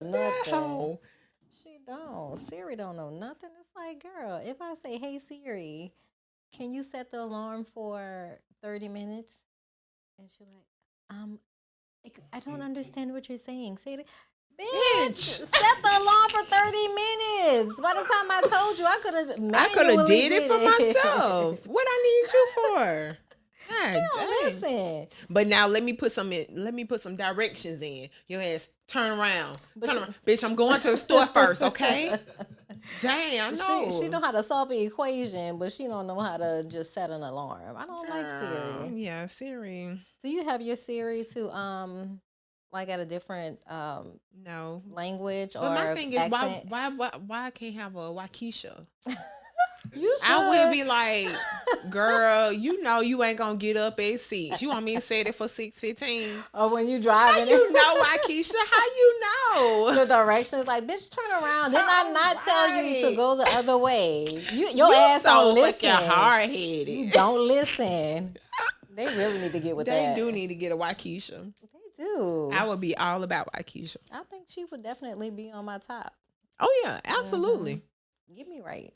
nothing. No. She don't. Siri don't know nothing. It's like, girl, if I say, "Hey Siri, can you set the alarm for 30 minutes?" And she's like, I don't understand what you're saying. Say it. Bitch, set the alarm for 30 minutes. By the time I told you, I could have did it for myself. What I need you for? God, she don't listen. But now let me put some directions in. Your ass turn around. Bitch, I'm going to the store first, okay? Damn, I know. She know how to solve the equation, but she don't know how to just set an alarm. I don't like Siri. Yeah, Siri. Do you have your Siri to like at a different no language or but my thing is accent? why I can't have a Waukesha? You should. I would be like, girl, you know you ain't gonna get up at 6. You want me to set it for 6:15? Or when you driving, how you know, Waukesha? How you know the directions? Like, bitch, turn around. Didn't I not tell you to go the other way? Your ass don't listen. Hard headed. You don't listen. They really need to get with that. They do need to get a Waukesha. They do. I would be all about Waukesha. I think she would definitely be on my top. Oh yeah, absolutely. Mm-hmm. Get me right.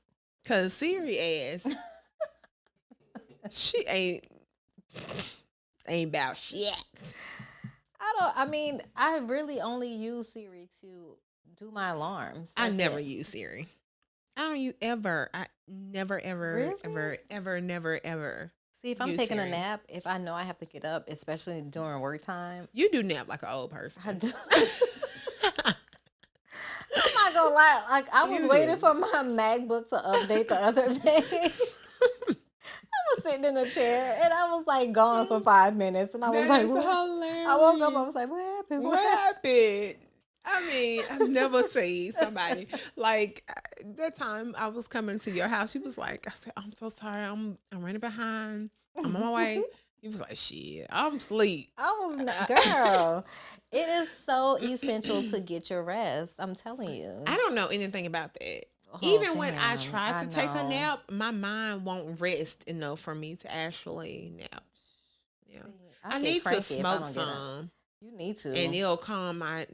Cause Siri ass, she ain't about shit. I really only use Siri to do my alarms. I never use Siri. I don't use ever. I never, ever, really? Never. See, if I'm taking a nap, if I know I have to get up, especially during work time. You do nap like an old person. I do. I'm not gonna lie. Like, I was waiting for my MacBook to update the other day. I was sitting in a chair and I was like gone for 5 minutes, and I was like, what? Hilarious. I woke up. I was like, what happened? What happened? I mean, I've never seen somebody like that time I was coming to your house. You was like, I said, I'm so sorry. I'm running behind. I'm on my way. He was like, shit, I'm asleep. I was not, girl. It is so essential to get your rest. I'm telling you. I don't know anything about that. Even when I try to take a nap, my mind won't rest enough for me to actually nap. Yeah, see, I need to smoke some. You need to, and it'll calm my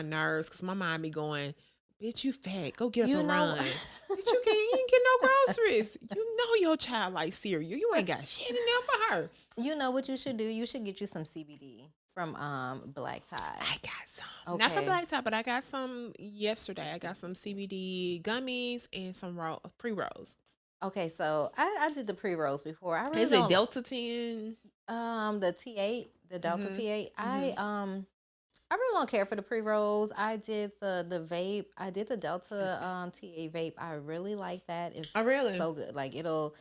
nerves because my mind be going, bitch, you fat. Go get up and run. Bitch, you ain't get no groceries. You know your child likes cereal. You ain't got shit in there for her. You know what you should do? You should get you some CBD from Black Tide. I got some. Okay. Not from Black Tide, but I got some yesterday. I got some CBD gummies and some pre-rolls. Okay, so I did the pre-rolls before. I really Is it Delta 10? The T8, the Delta T8. I really don't care for the pre-rolls. I did the vape. I did the Delta T8 vape. I really like that. It's so good. Like it'll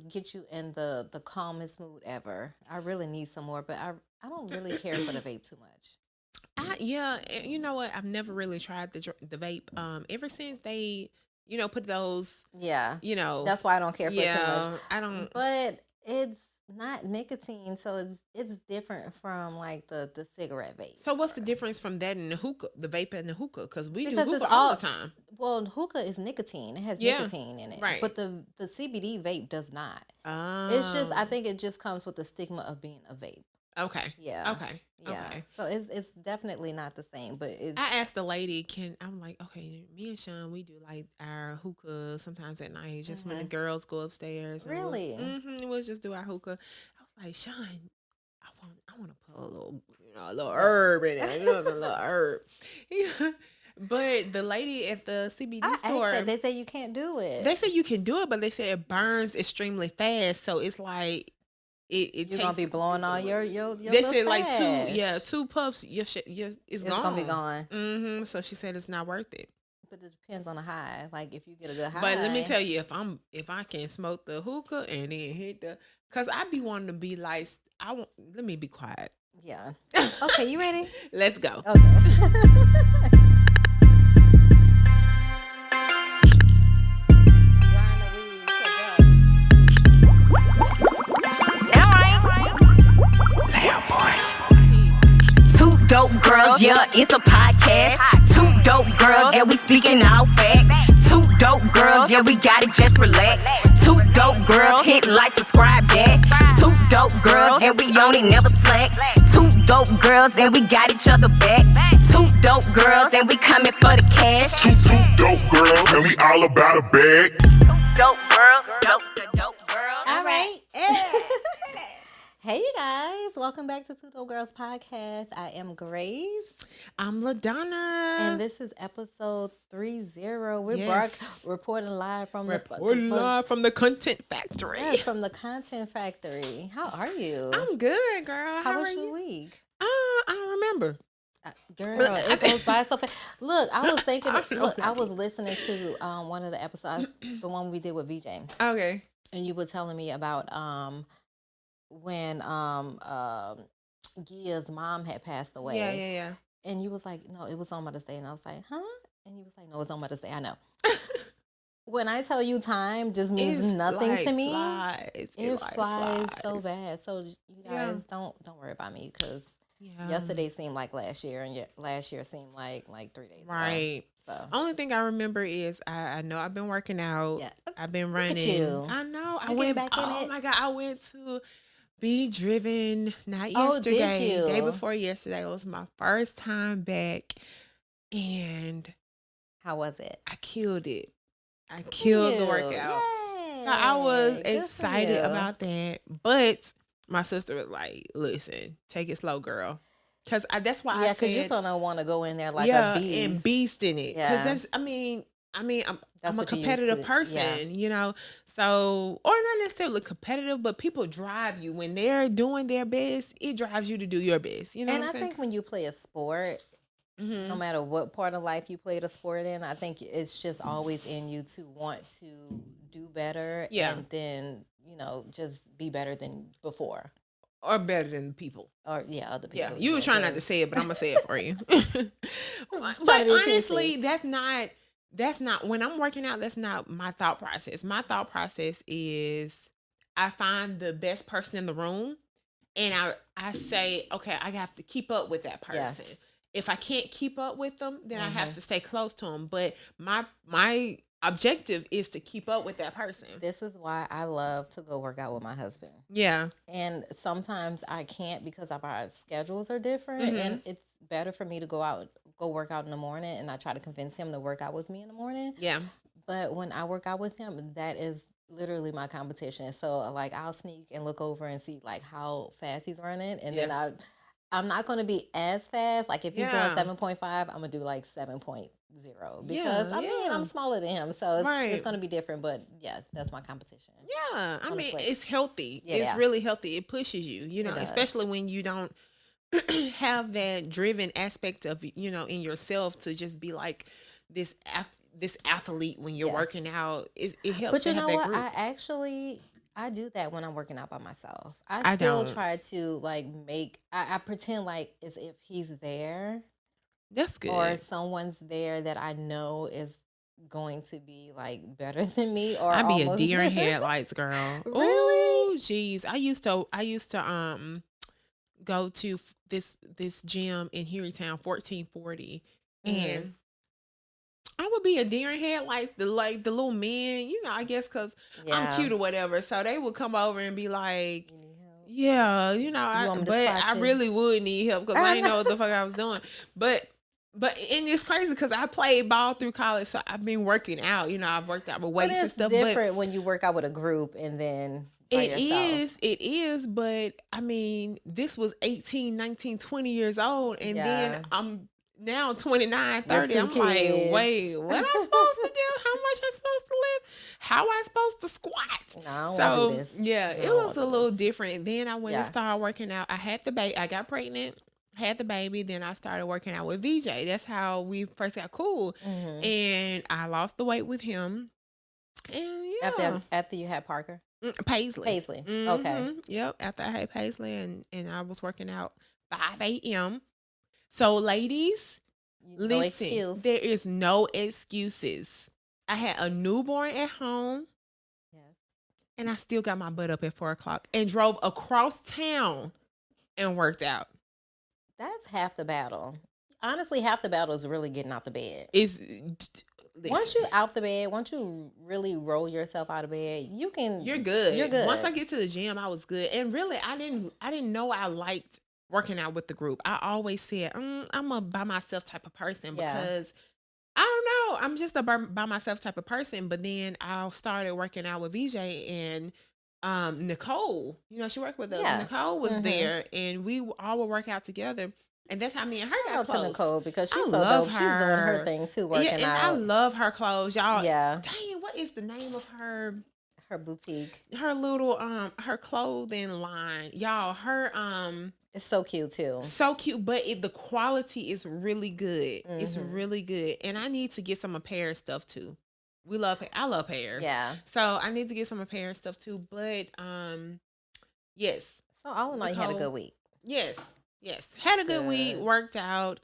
get you in the calmest mood ever. I really need some more, but I don't really care for the vape too much. You know what? I've never really tried the vape. Ever since they, put those. Yeah. That's why I don't care for it too much. I don't. But it's not nicotine, so it's different from like the cigarette vape. So what's the difference from that and the hookah, the vape and the hookah? Because do hookah all the time. Well, hookah is nicotine; it has nicotine in it, right? But the CBD vape does not. Oh. It's just, I think it just comes with the stigma of being a vape. Okay. Yeah. Okay. Yeah. Okay. So it's definitely not the same, but I asked the lady, I'm like, okay, me and Sean, we do like our hookah sometimes at night, just when the girls go upstairs. Really? We'll just do our hookah. I was like, Sean, I want to put a little herb in it, a little herb. But the lady at the CBD store, they say you can't do it. They say you can do it, but they say it burns extremely fast, so it's like. You're gonna be blowing all your they said like two puffs, it's gonna be gone. So she said it's not worth it. But it depends on the high. Like if you get a good high. But let me tell you, if I can smoke the hookah and then hit cause I be wanting to be like let me be quiet. Yeah. Okay, you ready? Let's go. Okay. Dope girls, yeah, it's a podcast. Two dope girls, yeah, we speaking all facts. Two dope girls, yeah, we got it, just relax. Two dope girls, hit like, subscribe that. Two dope girls, and we on it, never slack. Two dope girls, and we got each other back. Two dope girls, and we coming for the cash. Two dope girls, and we all about a bag. Dope girls, dope girls. All right. Hey, you guys. Welcome back to Two Dope Girls Podcast. I am Grace. I'm LaDonna. And this is episode 30. We're reporting live from the Content Factory. Yes, from the Content Factory. How are you? I'm good, girl. How was your week? I don't remember. Girl, it goes by so fast. Look, I was thinking, I was listening to one of the episodes, the one we did with VJ. Okay. And you were telling me about when Gia's mom had passed away. Yeah. And you was like, no, it was on Mother's Day. And I was like, huh? And you was like, no, it's on Mother's Day. I know. When I tell you time just means nothing to me, it flies so bad. So you guys don't worry about me because yesterday seemed like last year, and last year seemed like 3 days ago. Right. So only thing I remember is I know I've been working out. Yeah. I've been running. Look at you. I know. I went back in it. Oh my God. I went to Be Driven not yesterday. Did you? Day before yesterday. It was my first time back. And how was it? I killed it. I killed the workout. Yay. So I was excited about that. But my sister was like, listen, take it slow, girl. Because that's why I said. Because you're going to want to go in there like a beast. And beast in it. Because that's, I'm a competitive person, you know. So, or not necessarily competitive, but people drive you. When they're doing their best, it drives you to do your best. You know what I'm saying? And I think when you play a sport, no matter what part of life you played a sport in, I think it's just always in you to want to do better and then, just be better than before. Or better than people. Or, other people. Yeah, you were trying not to say it, but I'm going to say it for you. But honestly, that's not, when I'm working out, that's not my thought process. My thought process is I find the best person in the room and I say, okay, I have to keep up with that person. Yes. If I can't keep up with them, then I have to stay close to them. But my objective is to keep up with that person. This is why I love to go work out with my husband. Yeah. And sometimes I can't because of our schedules are different. And it's better for me to go work out in the morning, and I try to convince him to work out with me in the morning. Yeah. But when I work out with him, that is literally my competition. So like I'll sneak and look over and see like how fast he's running, and then I'm not going to be as fast. Like if he's doing 7.5, I'm going to do like 7.0 because I'm smaller than him. So it's going to be different. But yes, that's my competition. Yeah. I mean, it's healthy. Yeah. It's really healthy. It pushes you, especially when you don't have that driven aspect of, in yourself to just be like this athlete when you're working out. It helps. But you know what? I do that when I'm working out by myself. I still try to like I pretend like as if he's there. That's good. Or someone's there that I know is going to be like better than me. Or I'd be a deer in headlights, girl. Really? Oh, jeez. I used to go to this gym in Henrytown, 1440, and I would be a deer in headlights, the little men, I guess because I'm cute or whatever. So they would come over and be like, yeah, I really would need help because I didn't know what the fuck I was doing. But and it's crazy because I played ball through college, so I've been working out. I've worked out with weights and stuff. It's different when you work out with a group and then It is, but I mean, this was 18, 19, 20 years old, and then I'm now 29, 30. I'm kids. Like, wait, what am I supposed to do? How much am I supposed to live? How am I supposed to squat? No, I don't want to do this. Yeah, it was a little different. Then I went and started working out. I had the baby. I got pregnant. Had the baby, then I started working out with VJ. That's how we first got cool. And I lost the weight with him. And after you had Parker? Paisley. Okay. Yep. After I had Paisley and I was working out 5 a.m. So ladies, listen, there is no excuses. I had a newborn at home. And I still got my butt up at 4 o'clock and drove across town and worked out. That's half the battle. honestly, half the battle is really getting out the bed. Once you out the bed, once you really roll yourself out of bed, you're good. You're good. Once I get to the gym, I was good. And really, I didn't know I liked working out with the group. I always said, I'm a by myself type of person because I don't know. I'm just a by myself type of person. But then I started working out with VJ and Nicole. You know, she worked with us. Yeah. Nicole was there, and we all would work out together. And that's how me and her got close. To Nicole because she's so dope. She's doing her thing too, working out. I love her clothes, y'all. Yeah. Dang, what is the name of her boutique? Her little her clothing line, y'all. Her it's so cute too. So cute, but the quality is really good. Mm-hmm. It's really good, and I need to get some of Pear's stuff too. I love Pear's. Yeah. So I need to get some of Pear's stuff too. But yes. So all in all, you had a good week. Yes, had a good week, worked out.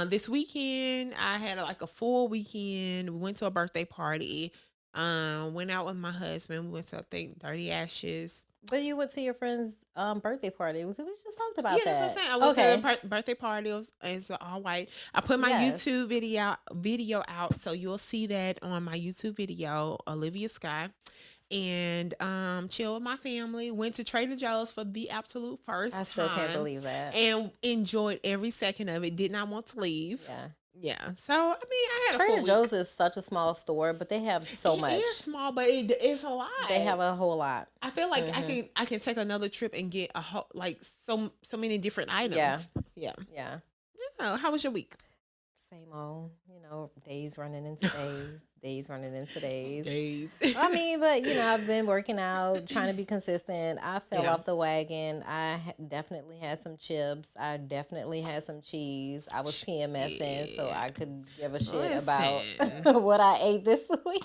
This weekend, I had like a full weekend. We went to a birthday party. Went out with my husband. We went to, I think, Dirty Ashes. But you went to your friend's birthday party. We just talked about that. Yeah, that's what I'm saying. I went to the birthday party. It's all white. I put my YouTube video out, so you'll see that on my YouTube video, Olivia Sky. And chill with my family. Went to Trader Joe's for the absolute first time. I still can't believe that. And enjoyed every second of it. Did not want to leave. Yeah. So I mean, I had Trader Joe's is such a small store, but they have so much. It is small, but it's a lot. They have a whole lot. I feel like I can take another trip and get a whole so many different items. Yeah. How was your week? Same old, days running into days. I mean, but I've been working out, trying to be consistent. I fell off the wagon. I definitely had some chips. I definitely had some cheese. I was PMSing, so I could give a shit about what I ate this week.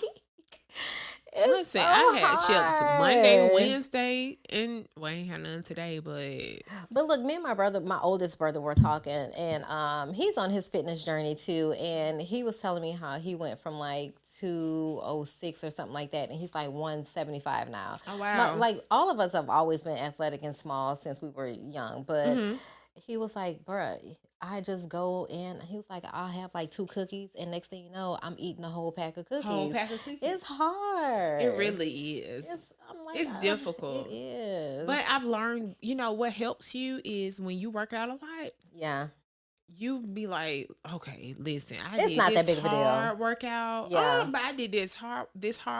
Listen, I had chips Monday, Wednesday, and I ain't had none today, But look, me and my oldest brother were talking, and he's on his fitness journey too, and he was telling me how he went from like 206 or something like that, and he's like 175 now. Oh wow! Like all of us have always been athletic and small since we were young, but he was like, bruh, I just go in. He was like, I'll have like 2 cookies, and next thing you know, I'm eating a whole pack of cookies. It's hard. It really is. It's difficult. It is. But I've learned, what helps you is when you work out a lot. Yeah. You be like, okay, listen, it's not that big of a deal. Hard workout. Yeah. But I did this hard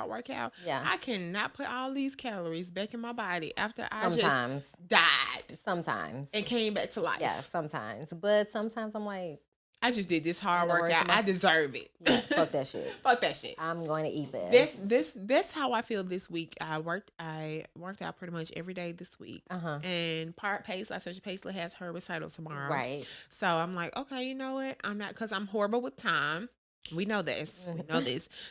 workout. Yeah. I cannot put all these calories back in my body after I just died. Sometimes. And came back to life. Yeah, sometimes. But sometimes I'm like, I just did this hard workout. I deserve it. Yeah, fuck that shit. Fuck that shit. I'm going to eat this. That's how I feel this week. I worked out pretty much every day this week. And Paisley, Search Paisley has her recital tomorrow. Right. So I'm like, okay, you know what? I'm not, because I'm horrible with time. We know this.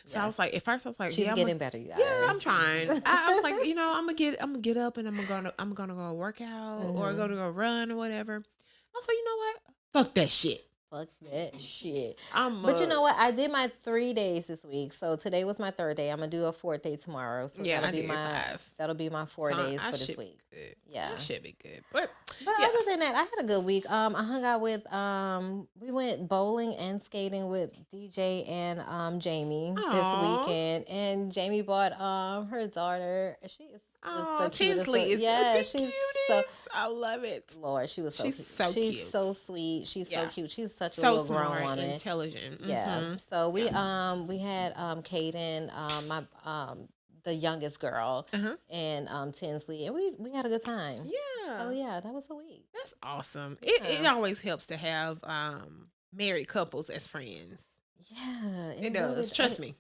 So I was like, at first I was like, she's getting better, you guys. Yeah, I'm trying. I was like, I'm gonna get up and I'm gonna go work out or go run or whatever. I was like, you know what? Fuck that shit. Fuck that shit. But you know what? I did my 3 days this week. So today was my 3rd day. I'm gonna do a 4th day tomorrow. So that'll be my 4 days for this week. Good. Yeah. That should be good. But other than that, I had a good week. I hung out with we went bowling and skating with DJ and Jamie this weekend. And Jamie bought her daughter. She is Tinsley is she's so. I love it. Lord, she was so cute. She's so sweet. She's so cute. She's such a so little smart, grown woman. Intelligent. Yeah. So we had Kaden, the youngest girl, and Tinsley, and we had a good time. Yeah. So yeah, that was a week. That's awesome. It always helps to have married couples as friends. Yeah, it does. Trust me.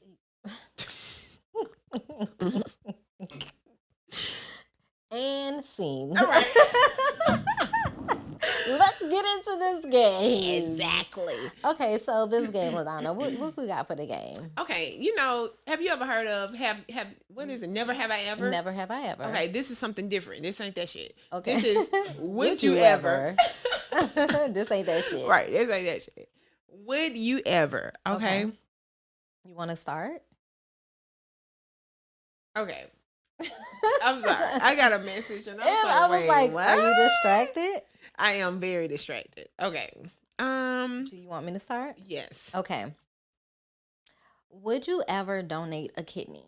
And scene. All right. Let's get into this game. Exactly. Okay, so this game, LaDonna, what we got for the game? Okay, have you ever heard of what is it? Never Have I Ever? Never Have I Ever. Okay, this is something different. This ain't that shit. Okay. This is Would You Ever? This ain't that shit. Right, this ain't that shit. Would you ever? Okay. You want to start? Okay. I'm sorry. I got a message and I was like, what? Are you distracted? I am very distracted. Okay. Do you want me to start? Yes. Okay. Would you ever donate a kidney?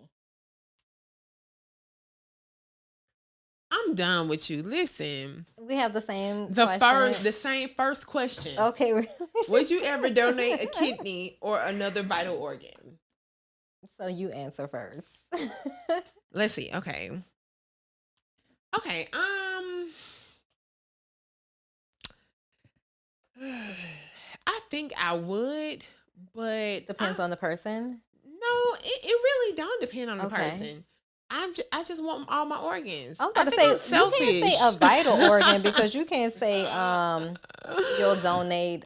I'm done with you. Listen. We have the same The same first question. Okay. Would you ever donate a kidney or another vital organ? So you answer first. Let's see. Okay. Okay. I think I would, but Depends on the person. No, it really don't depend on the Okay. person. I just want all my organs. I was about to think say I'm selfish. you can't say a vital organ because you can't say you'll donate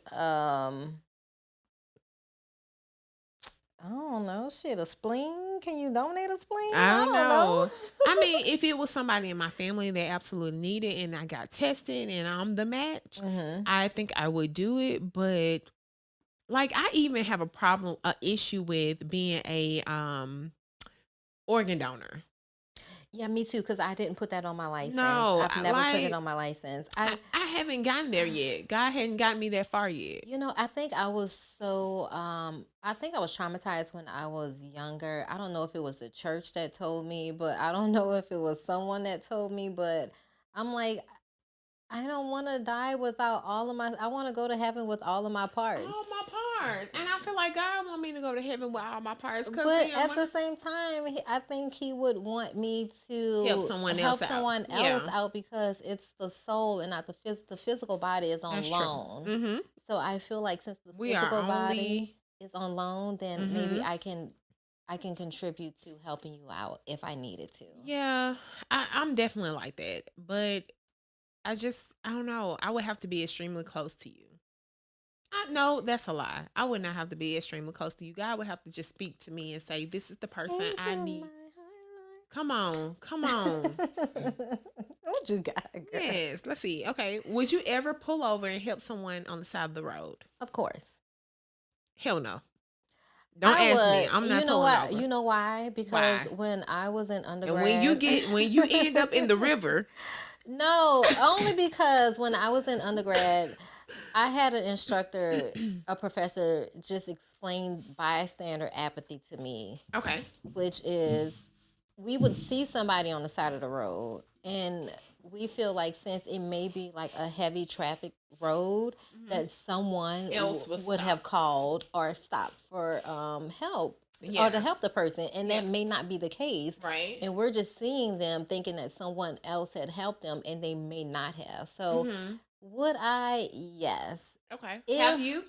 I don't know, a spleen. Can you donate a spleen? I don't know. I mean, if it was somebody in my family that absolutely needed and I got tested and I'm the match, I think I would do it. But like, I even have an issue with being a organ donor. Yeah, me too, because I didn't put that on my license. No, I've never put it on my license. I haven't gotten there yet. God hadn't gotten me that far yet. You know, I think I was traumatized when I was younger. I don't know if it was the church that told me, but I don't know if it was someone that told me, but I'm like, I don't want to die without I want to go to heaven with all of my parts. All my parts. And I feel like God want me to go to heaven with all my parts. But at the same time, I think he would want me to help someone else out because it's the soul and not the physical body is on loan. Mm-hmm. So I feel like since the physical body is on loan, then maybe I can contribute to helping you out if I needed to. Yeah, I'm definitely like that. But I don't know. I would have to be extremely close to you. No, that's a lie. I would not have to be extremely close to you. God would have to just speak to me and say, this is the person I need. Come on. What you got, girl? Yes, let's see. Okay, would you ever pull over and help someone on the side of the road? Of course. Hell no. Don't ask me. I'm not pulling over. You know why? Because when I was in undergrad, and when you end up in the river. No, only because when I was in undergrad, I had an instructor, a professor, just explain bystander apathy to me. Okay. Which is, we would see somebody on the side of the road, and we feel like since it may be like a heavy traffic road, that someone else would have called or stopped for help. Yeah. Or to help the person, and that may not be the case. Right. And we're just seeing them thinking that someone else had helped them, and they may not have. So, would I? Yes. Okay. Have you?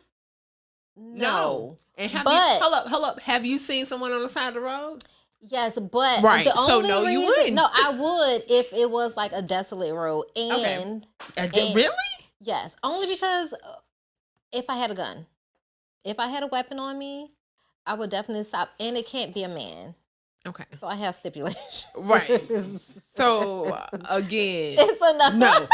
No. And hold up. Have you seen someone on the side of the road? Yes, but right. The only so no, reason, you wouldn't. No, I would if it was like a desolate road. And really? Yes, only because if I had a gun, if I had a weapon on me, I would definitely stop, and it can't be a man. Okay. So I have stipulations. Right. So again, it's enough. No.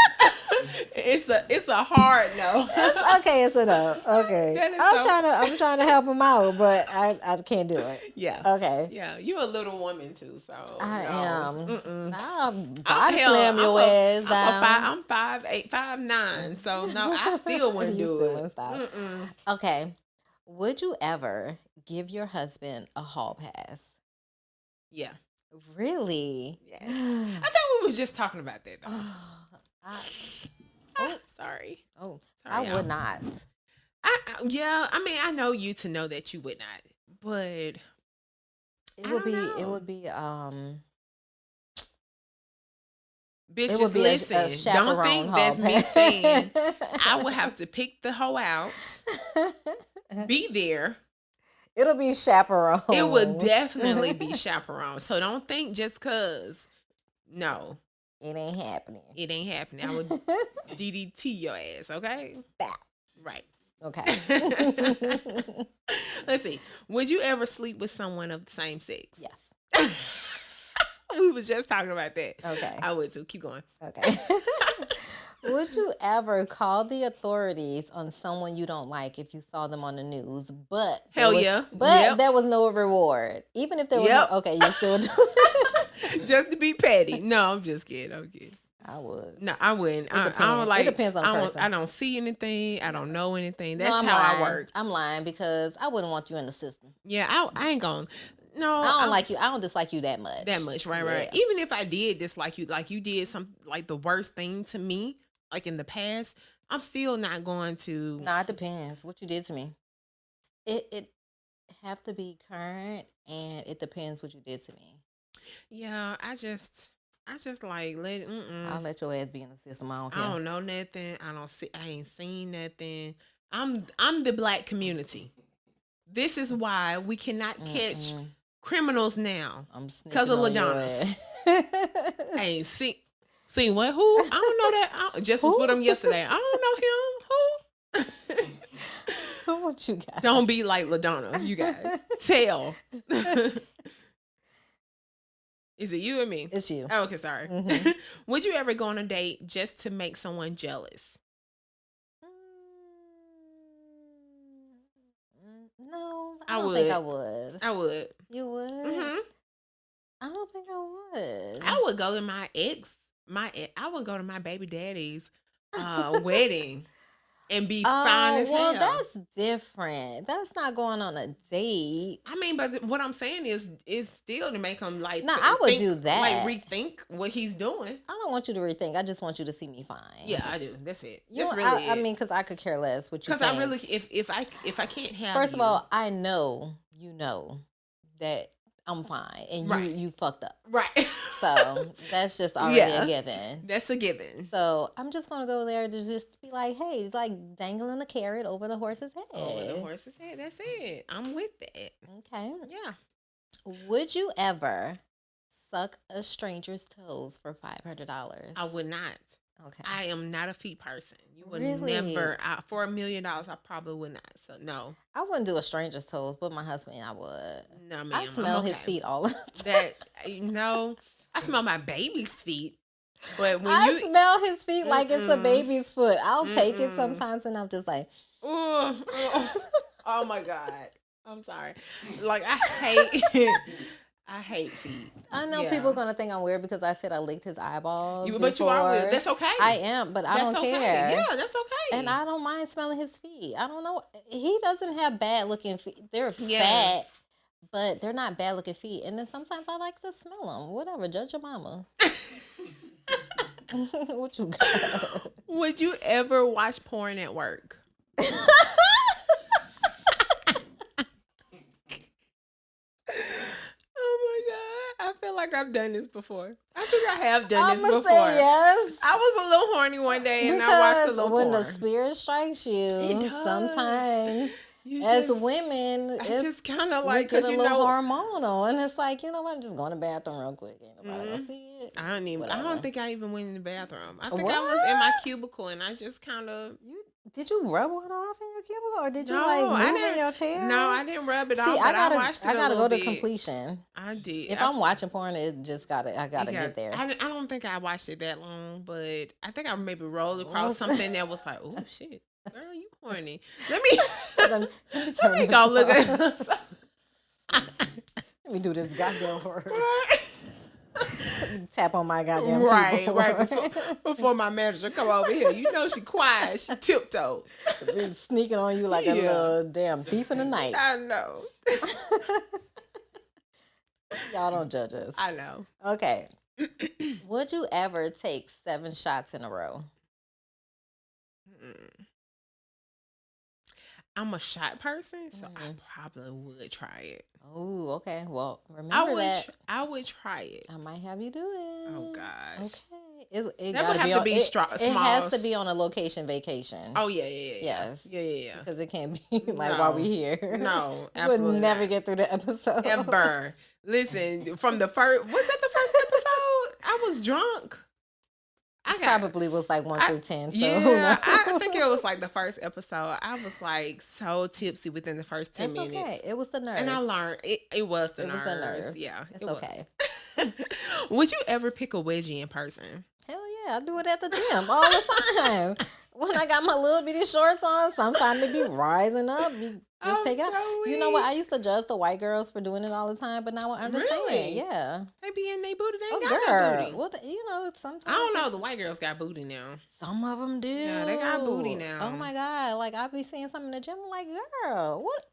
It's a hard no. It's enough. Okay. I'm trying to help him out, but I can't do it. Yeah. Okay. Yeah, you're a little woman too, so I am. I'll body slam your ass down. I'm 5'8", 5'9", so no, I still wouldn't do it. Stop. Okay. Would you ever give your husband a hall pass? Yeah. Really? Yeah. I thought we were just talking about that though. Sorry. Oh, sorry, I would not. I mean, I know you to know that you would not, but it would be bitches, listen, don't think that's me saying I would have to pick the hoe out, be there. It'll be chaperone. It would definitely be chaperone. So don't think just cause. No. It ain't happening. It ain't happening. I would DDT your ass, okay? Bap. Right. Okay. Let's see. Would you ever sleep with someone of the same sex? Yes. We was just talking about that. Okay. I would too. Keep going. Okay. Would you ever call the authorities on someone you don't like if you saw them on the news? But there was no reward. Even if there was you still do. Just to be petty. No, I'm just kidding. I would. No, I wouldn't. I don't like. It depends on the person. I don't see anything. I don't know anything. That's no, how lying. I work. I'm lying because I wouldn't want you in the system. Yeah, I ain't gonna. No, I don't like you. I don't dislike you that much. Right. Even if I did dislike you, like you did some like the worst thing to me, like in the past, I'm still not going to. Nah, it depends what you did to me. It have to be current, and it depends what you did to me. Yeah, I just like let. I'll let your ass be in the system. I don't care. I don't know nothing. I ain't seen nothing. I'm the black community. This is why we cannot catch criminals now because of LaDonna. I ain't seen what? Who? I don't know that. I just was with him yesterday. I don't know him. Who? What you got? Don't be like LaDonna, you guys. Tell. Is it you or me? It's you. Oh, okay, sorry. Would you ever go on a date just to make someone jealous? No, I don't think I would. I would. You would? Mm-hmm. I don't think I would. I would go to I would go to my baby daddy's wedding and be fine as hell. Well, that's different. That's not going on a date. I mean, but what I'm saying is still to make him like. No, I would do that. Like rethink what he's doing. I don't want you to rethink. I just want you to see me fine. Yeah, I do. That's it. That's really it. I mean, because I could care less what you think. Because I really, if I can't have. First of all, I know you know that I'm fine, and you fucked up. Right. So that's just already a given. That's a given. So I'm just gonna go there to just be like, hey, it's like dangling a carrot over the horse's head. Over the horse's head. That's it. I'm with that. Okay. Yeah. Would you ever suck a stranger's toes for $500? I would not. Okay. I am not a feet person. You would Really? never. For $1 million, I probably would not. So no. I wouldn't do a stranger's toes, but my husband, I would. No, ma'am. I smell his feet all the time. I smell my baby's feet. But when I smell his feet like it's a baby's foot. I'll take it sometimes, and I'm just like, oh my God. I'm sorry. Like I hate feet. I know people are gonna think I'm weird because I said I licked his eyeballs. But you are weird. That's okay. I am, but I don't care. Yeah, that's okay. And I don't mind smelling his feet. I don't know. He doesn't have bad looking feet. They're fat, but they're not bad looking feet. And then sometimes I like to smell them. Whatever. Judge your mama. What you got? Would you ever watch porn at work? I feel like I've done this before. I think I have done this before. Say yes. I was a little horny one day and I watched a little when porn. The spirit strikes you, sometimes as women, it's just kind of like because you know hormonal, and it's like, you know what, I'm just going to the bathroom real quick. Ain't nobody gonna see it. I don't think I even went in the bathroom. I think I was in my cubicle and I just kind of. Did you rub one off in your cubicle, or did you move in your chair? No, I didn't rub it off. But I watched it. I gotta go to completion. I did. If I'm watching porn, I gotta get there. I don't think I watched it that long, but I think I maybe rolled across something that was like, oh shit, girl, you horny. Let me go look at. Let me do this goddamn work. Tap on my goddamn keyboard. Right. Before my manager come over here, you know she quiet, she tiptoe, sneaking on you like a little damn thief in the night. I know. Y'all don't judge us. I know. Okay. Would you ever take 7 shots in a row? I'm a shot person, so I probably would try it. Oh, okay. Well, remember I would try it. I might have you do it. Oh gosh. Okay. It that would have to be small. It has to be on a location vacation. Oh yeah. Yes. Yeah. Because it can't be like while we here. No, absolutely. We would never get through the episode ever. Listen, from the first. Was that the first episode? I was drunk. Probably was like 1 through 10. So yeah, I think it was like the first episode. I was like so tipsy within the first 10 minutes. Okay. It was the nerves. And I learned it was the nerves. Was the nerves. Yeah, it's okay. Would you ever pick a wedgie in person? Hell yeah, I do it at the gym all the time. when I got my little bitty shorts on, sometimes it be rising up. Just take it out. So You know what? I used to judge the white girls for doing it all the time, but now I understand. Really? Yeah. They be in their booty. They ain't Oh, got girl. no booty. Well, sometimes I don't know. The white girls got booty now. some of them do. Yeah, they got booty now. Oh my God! Like I be seeing something in the gym. I'm like, girl, what?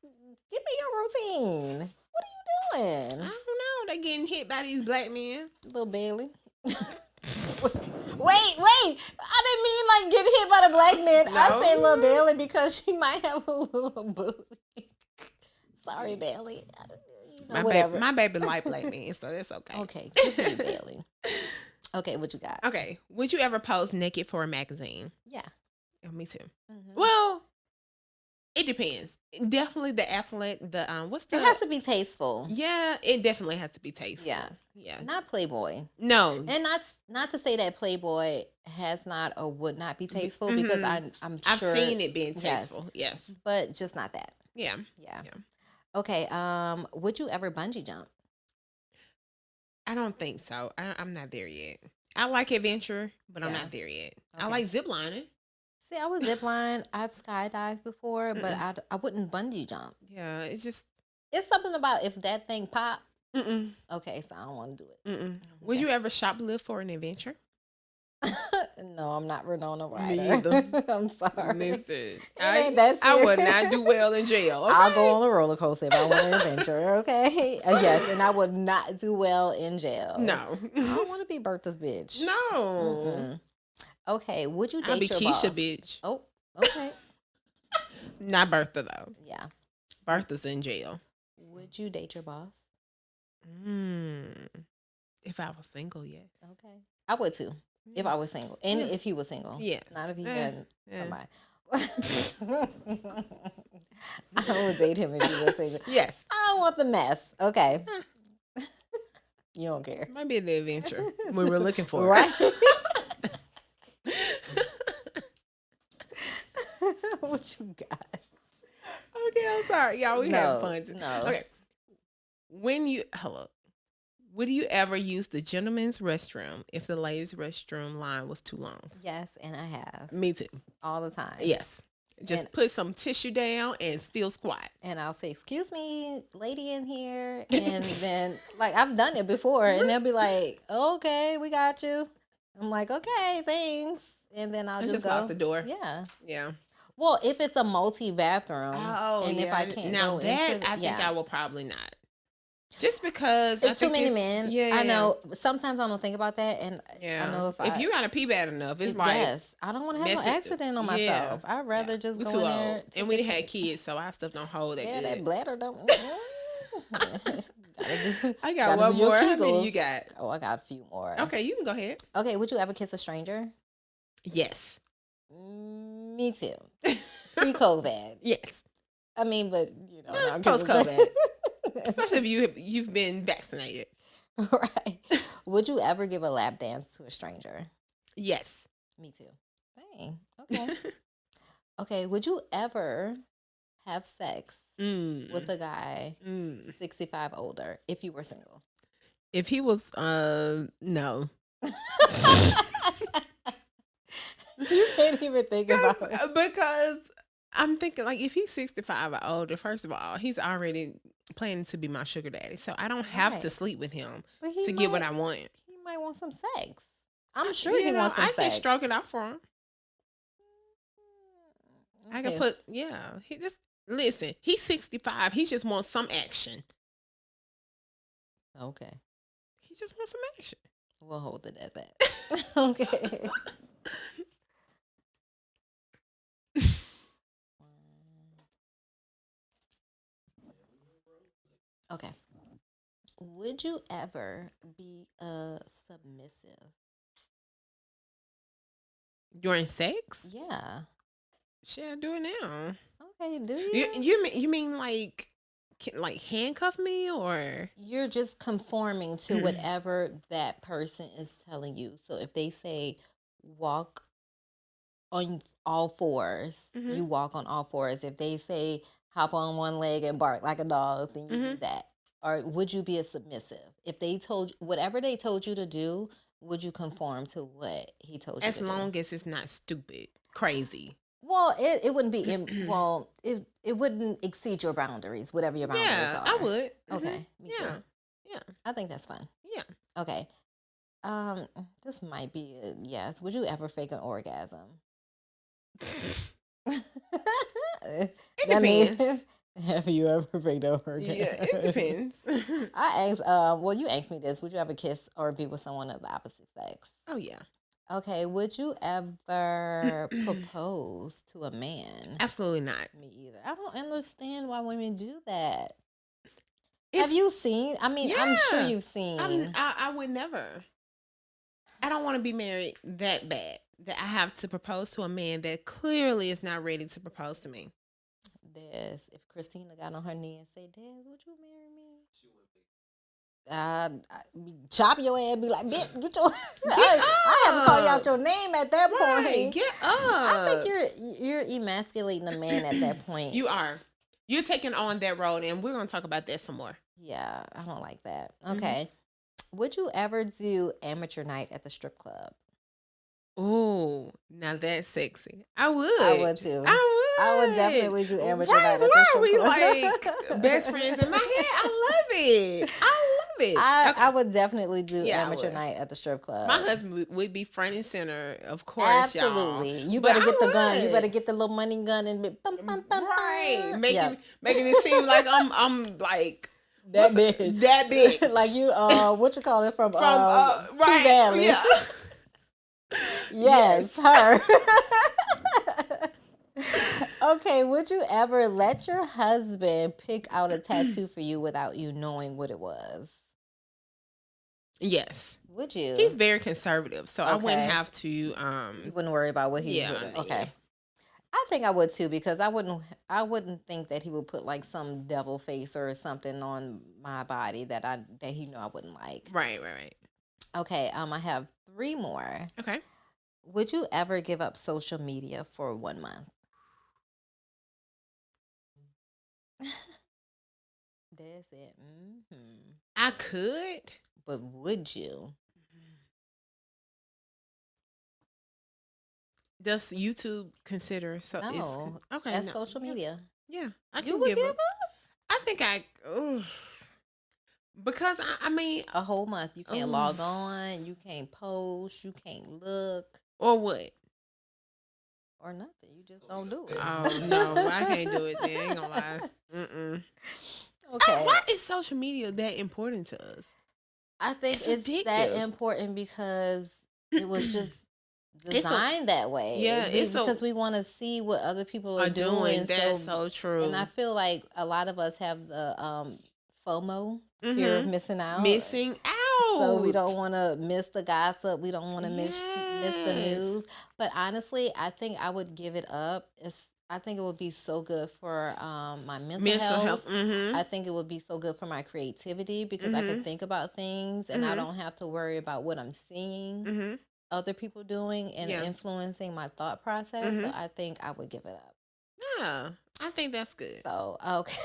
Give me your routine. What are you I doing? don't know. They getting hit by these black men. Little Bailey. Wait. I didn't mean like get hit by the black man. No. I said little Bailey because she might have a little booty. Sorry, Bailey. Whatever. My baby like black men, so that's okay. Okay, good for you, Bailey. Okay, what you got? Okay. Would you ever pose naked for a magazine? Yeah. Oh, me too. Mhm. Well, it depends. Definitely the athlete. What's the? It has to be tasteful. Yeah, it definitely has to be tasteful. Yeah. Yeah. Not Playboy. No. And not to say that Playboy has not or would not be tasteful because I'm sure I've seen it being yes. tasteful. Yes. But just not that. Yeah. Yeah. Yeah. Okay. Would you ever bungee jump? I don't think so. I'm not there yet. I like adventure, but I'm Yeah. not there yet. Okay. I like zip lining. See, I was zipline. I've skydived before, but I wouldn't bungee jump. Yeah, it's just. It's something about if that thing pop. Mm-mm, Okay, so I don't want to do it. mm-mm. Would you ever shoplift for an adventure? No, I'm not Renona Me Ryder. either. I'm sorry. Listen, It ain't that I would serious. not do well in jail. Okay? I'll go on the roller coaster if I want an adventure. Okay. Yes, and I would not do well in jail. No. I don't want to be Bertha's bitch. No. Mm-mm. Okay. Would you date I'll be your Keisha, boss? bitch. Oh. Okay. Not Bertha, though. Yeah. Bertha's in jail. Would you date your boss? If I was single, yes. Okay. I would too. If I was single. And Yeah. if he was single. Yes. Not if he Yeah. had Yeah. somebody. I would date him if he was single. Yes. I don't want the mess. Okay. You don't care. Might be the adventure we were looking for. Right? What you got? Okay, I'm sorry. Y'all, we having fun. Today. No. Okay. Would you ever use the gentleman's restroom if the ladies' restroom line was too long? Yes, and I have. Me too. All the time. Yes. Just And- put some tissue down and still squat. And I'll say, "Excuse me, lady in here." And then, like, I've done it before. And they'll be like, "Okay, we got you." I'm like, "Okay, thanks." And then I'll And just go. lock the door. Yeah. Yeah. Well, if it's a multi-bathroom. Oh, and yeah. if I can't now go that into I think yeah. I will probably not. Just because It's too many men. Yeah, I know. Sometimes I don't think about that. And Yeah. I know if you gotta pee bad enough, it's like yes, I don't want to have mess no it- accident on yeah. myself. I'd rather just we go too in old. there. And we had kids, so our stuff don't hold that Yeah, good. that bladder don't. I got gotta one do your more. How many Kegels. you got? Oh, I got a few more. Okay, you can go ahead. Okay, would you ever kiss a stranger? Yes. Me too. Pre-COVID. Yes. I mean, but you know, now Post kiss a COVID. Especially if you've been vaccinated. Right. Would you ever give a lap dance to a stranger? Yes. Me too. Dang. Okay. Okay. Would you ever have sex with a guy 65 older if you were single? If he was no. You can't even think about it. Because I'm thinking like if he's 65 or older, first of all, he's already planning to be my sugar daddy. So I don't have to Right. sleep with him But he to get what might- I want. He might want some sex. I'm sure he You know, wants some I sex. can stroke it out for him. I can Okay. put he just listen, he's 65. He just wants some action. Okay. He just wants some action. We'll hold it at that. Okay. Okay. Would you ever be a submissive? During sex? Yeah. Shit, I do it now. Okay, do you? You mean like handcuff me or You're just conforming to whatever that person is telling you. So if they say walk on all 4s, you walk on all 4s. If they say hop on one leg and bark like a dog, then you do that. Or would you be a submissive? If they told you, whatever they told you to do, would you conform to what he told you as to long do? as it's not stupid? crazy. Well, it wouldn't be well, it wouldn't exceed your boundaries, whatever your boundaries Yeah, are. I would. Okay. Me Yeah. too. Yeah. I think that's fun. Yeah. Okay. This might be a yes. Would you ever fake an orgasm? It depends. Have you ever faked an orgasm? Yeah, it depends. I asked, well, you asked me this. Would you ever kiss or be with someone of the opposite sex? Oh yeah. Okay. Would you ever propose to a man? Absolutely not. Me either. I don't understand why women do that. Have you seen? I mean, I'm sure Yeah. you've seen. I would never. I don't want to be married that bad that I have to propose to a man that clearly is not ready to propose to me. If Christina got on her knee and said, "Des, would you marry me?" Chop your ass and be like, "Bitch, get your." I have to call you out your name at that point. Get up. I think you're emasculating a man at that point. You are. You're taking on that road, and we're gonna talk about that some more. Yeah, I don't like that. Okay. Would you ever do amateur night at the strip club? Ooh, now that's sexy. I would. I would too. I would definitely do amateur night at the Why strip are we club. like best friends in my head? I love it. I love it. I would definitely do Yeah, I amateur would. night at the strip club. My husband would be front and center, of course. Absolutely. Y'all. You But better get I the gun. You would. better get the little money gun and be bum, bum, bum, Right, bum. making it seem like I'm like that bitch. that bitch. Like you what you call it from right, P-Valley. yeah. Yes, her. Okay, would you ever let your husband pick out a tattoo for you without you knowing what it was? Yes. Would you? He's very conservative, so I wouldn't Okay. have to. You wouldn't worry about what he would. Okay. Yeah. I think I would too, because I wouldn't think that he would put like some devil face or something on my body that he know I wouldn't like. Right. Okay, I have 3 more. Okay. Would you ever give up social media for 1 month? That's it. I could. But would you? Does YouTube consider No. okay? That's no. social media. Yeah, I You can would give give up. I think because I mean, a whole month. You can't log on. You can't post. You can't look or what? or nothing. You just don't do it. Oh no, I can't do it. Then I ain't gonna lie. Okay. Why is social media that important to us? I think it's that addictive. important because it was just designed that way. Yeah, because we want to see what other people are doing. That's so true. And I feel like a lot of us have the FOMO, fear of missing out. Missing out. So we don't want to miss the gossip. We don't want to miss the news. But honestly, I think I would give it up. I think it would be so good for my mental health. I think it would be so good for my creativity because I can think about things and I don't have to worry about what I'm seeing other people doing and influencing my thought process. So I think I would give it up. Yeah, I think that's good. So okay.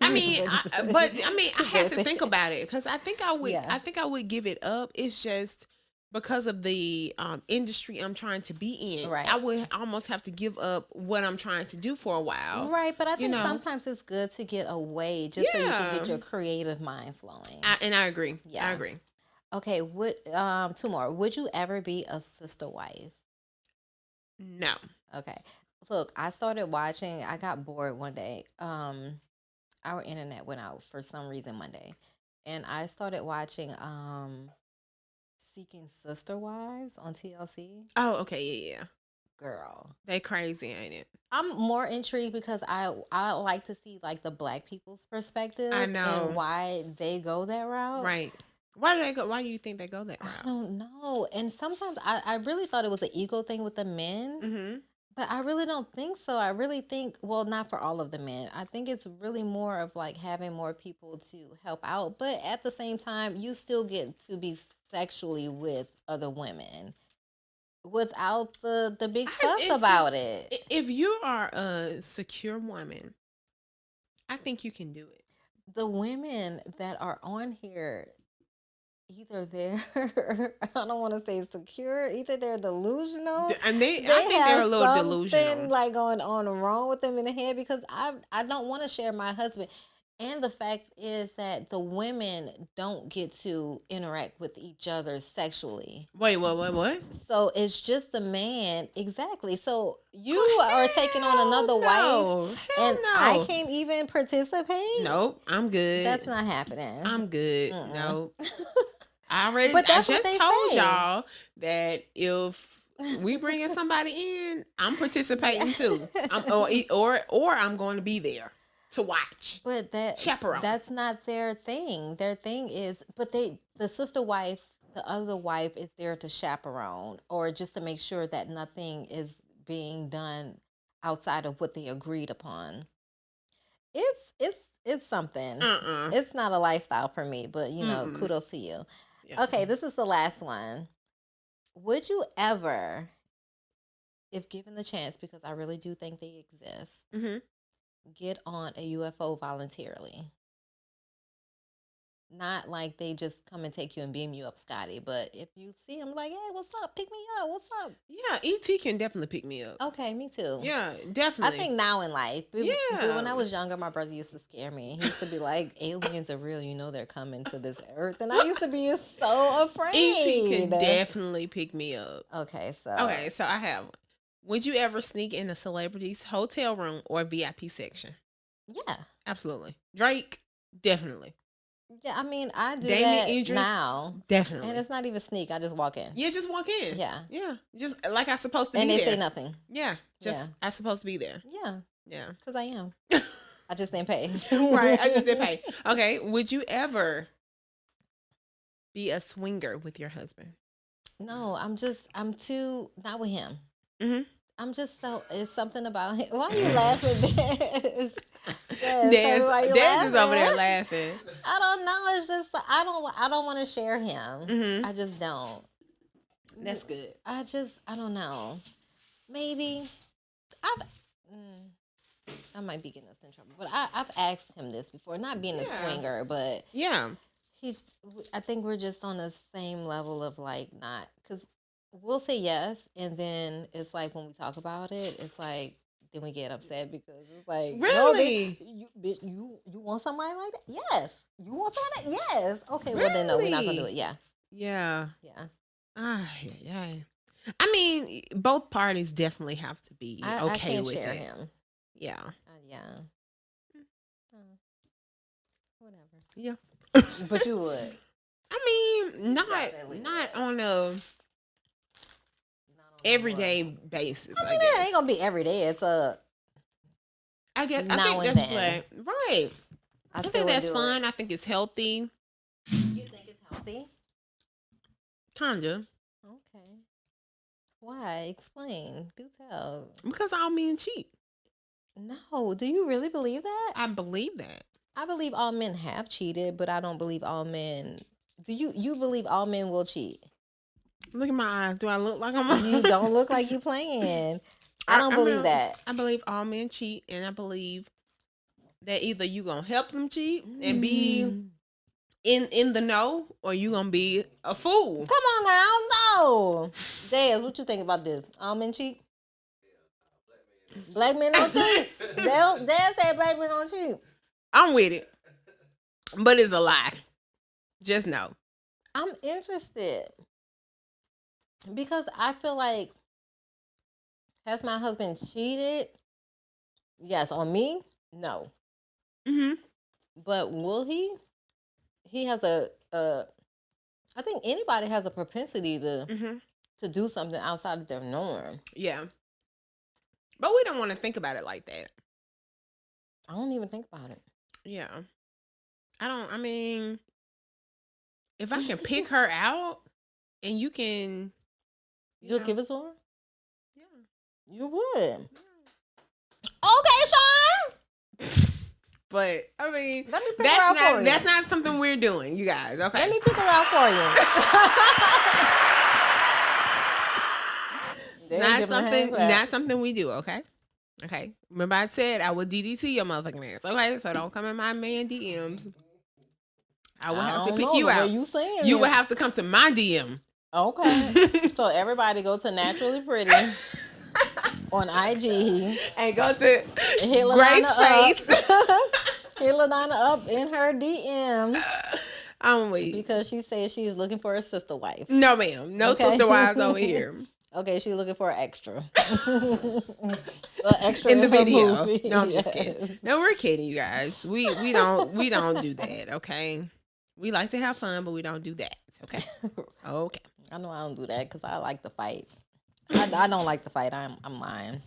I mean, I had to think about it because I think I would. Yeah. I think I would give it up. It's just because of the industry I'm trying to be in. Right. I would almost have to give up what I'm trying to do for a while. Right, but I think sometimes it's good to get away just so you can get your creative mind flowing. I agree. Yeah. I agree. Okay, 2 more. Would you ever be a sister wife? No. Okay. Look, I got bored one day. Our internet went out for some reason Monday. And I started watching Seeking Sister Wives on TLC. Oh, okay. Yeah. Girl. They crazy, ain't it? I'm more intrigued because I like to see like the Black people's perspective. I know. And why they go that route. Right. Why do they go? Why do you think they go that I route? don't know. And sometimes I really thought it was an ego thing with the men. But I really don't think so. I really think, well, not for all of the men. I think it's really more of like having more people to help out. But at the same time, you still get to be sexually with other women without the big fuss about it. If you are a secure woman, I think you can do it. The women that are on here, either they're I don't want to say secure, either they're delusional, And I think they're a little delusional. something like going on wrong with them in the head, because I don't want to share my husband. And the fact is that the women don't get to interact with each other sexually. Wait, what? So it's just the man. Exactly. So you are taking on another wife, and I can't even participate. Nope, I'm good. That's not happening. I'm good. Nope. I But that's what just they told say. y'all that if we bringing somebody in, I'm participating too. Or I'm going to be there to watch. But Chaperone. that's not their thing. Their thing is, but the sister wife, the other wife is there to chaperone, or just to make sure that nothing is being done outside of what they agreed upon. It's something. It's not a lifestyle for me, but kudos to you. Yeah. Okay, this is the last one. Would you ever, if given the chance, because I really do think they exist, get on a UFO voluntarily? Not like they just come and take you and beam you up, Scotty, but if you see them like, hey, what's up? Pick me up. What's up? Yeah, E.T. can definitely pick me up. Okay, me too. Yeah, definitely. I think now in life. But Yeah. when I was younger, my brother used to scare me. He used to be like, aliens are real. You know they're coming to this earth. And I used to be so afraid. E.T. can definitely pick me up. Okay, so I have one. Would you ever sneak in a celebrity's hotel room or VIP section? Yeah. Absolutely. Drake, definitely. Yeah, I mean, I do Damien that Idris, now. Definitely. And it's not even sneak. I just walk in. Yeah, just walk in. Yeah. Yeah. Just like I'm supposed to And be they there. say nothing. Yeah. Just I'm supposed to be there. Yeah. Yeah. Because I am. I just didn't pay. Right. I just didn't pay. Okay. Would you ever be a swinger with your husband? No, I'm too, not with him. Mm-hmm. I'm just it's something about him. Why are you laughing, Des? Des is over there laughing. I don't know. It's just, I don't want to share him. Mm-hmm. I just don't. That's good. I don't know. Maybe I might be getting us in trouble, but I've asked him this before, not being a swinger, but yeah, I think we're just on the same level of like not, because we'll say yes, and then it's like when we talk about it, it's like then we get upset because it's like, really, no, bitch, you want somebody like that? Yes. You want somebody? Yes. Okay. Really? Well then, no, we're not gonna do it. Yeah. Yeah. Yeah. Yeah. I mean, both parties definitely have to be okay I can't with share it. him. Yeah. Yeah. Whatever. Yeah. But you would. I mean, not Definitely on a everyday basis. I mean, it ain't gonna be every day. It's a. I guess now I think and that's then. right. I think that's fun. I think it's healthy. You think it's healthy? Kinda. Okay. Why? Explain. Do tell. Because all men cheat. No. Do you really believe that? I believe that. I believe all men have cheated, but I don't believe all men. Do you believe all men will cheat? Look at my eyes. Do I look like I'm? You don't look like you playing. I don't believe that. I believe all men cheat, and I believe that either you gonna help them cheat and be in the know, or you gonna be a fool. Come on now, no. Des, what you think about this? All men cheat? Black men don't cheat. Des said black men don't cheat. I'm with it, but it's a lie. Just know. I'm interested because I feel like, has my husband cheated? Yes. On me? No. Mm-hmm. But will he? He has I think anybody has a propensity to do something outside of their norm. Yeah. But we don't want to think about it like that. I don't even think about it. Yeah. I mean, if I can pick her out and you can... You'll give it to her? Yeah. You would. Okay, Sean. But, I mean, Let me pick her out for you. That's not something we're doing, you guys, okay? Let me pick her out for you. Not something we do, okay? Okay. Remember I said I would DDT your motherfucking ass. Okay, so don't come in my man DMs I would have I to don't pick know you the way out. you saying You it. would have to come to my DM. Okay. So everybody go to Naturally Pretty on IG And go to hit Grace LaDonna Face. up. Hit LaDonna up in her DM I'm weak. because she says she's looking for a sister wife. No, ma'am. No Okay. sister wives over here. Okay, she's looking for an extra. An extra In the her video. movie. No, I'm just Yes. kidding. No, we're kidding, you guys. We don't do that, okay? We like to have fun, but we don't do that. Okay. Okay. I know I don't do that because I like to fight. I don't like to fight. I'm lying.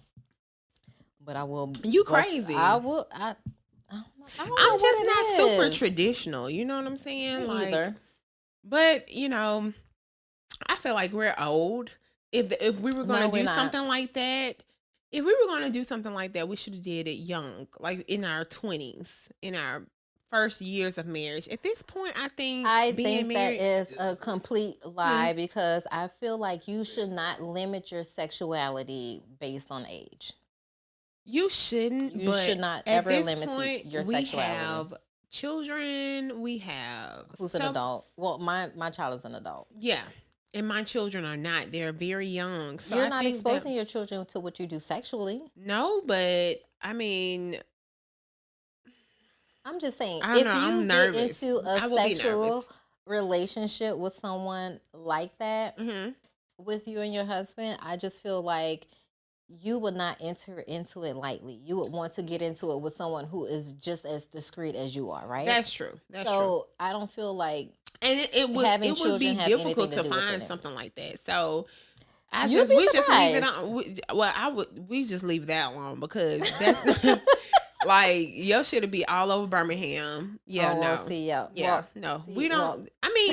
But I will. You crazy. I will. I don't know. I don't know I'm what just it not super is. traditional. You know what I'm saying? Me either. But you know, I feel like we're old. If we were going No, to do we're not. something like that, if we were going to do something like that, we should have did it young, like in our 20s, in our first years of marriage. At this point, I think being married that is a complete lie because I feel like you should not limit your sexuality based on age. you shouldn't. You but should not at ever this limit point, your we sexuality. have children. We have Who's an adult? Well, my child is an adult. Yeah. And my children are not. They're very young. So You're I not think exposing your children to what you do sexually. No, but I mean, I'm just saying, I don't if know, you I'm get nervous. into I a will be sexual nervous. relationship with someone like that, with you and your husband, I just feel like you would not enter into it lightly. You would want to get into it with someone who is just as discreet as you are, right? That's true. That's true. So I don't feel like And it would having be children have anything difficult to to do with find it. something like that. So You'd be we just leave it surprised. on. We just leave that alone because that's like your shit'll be all over Birmingham. Yeah, Oh, no. well, see, yeah. Well, no. see, We don't. well. I mean,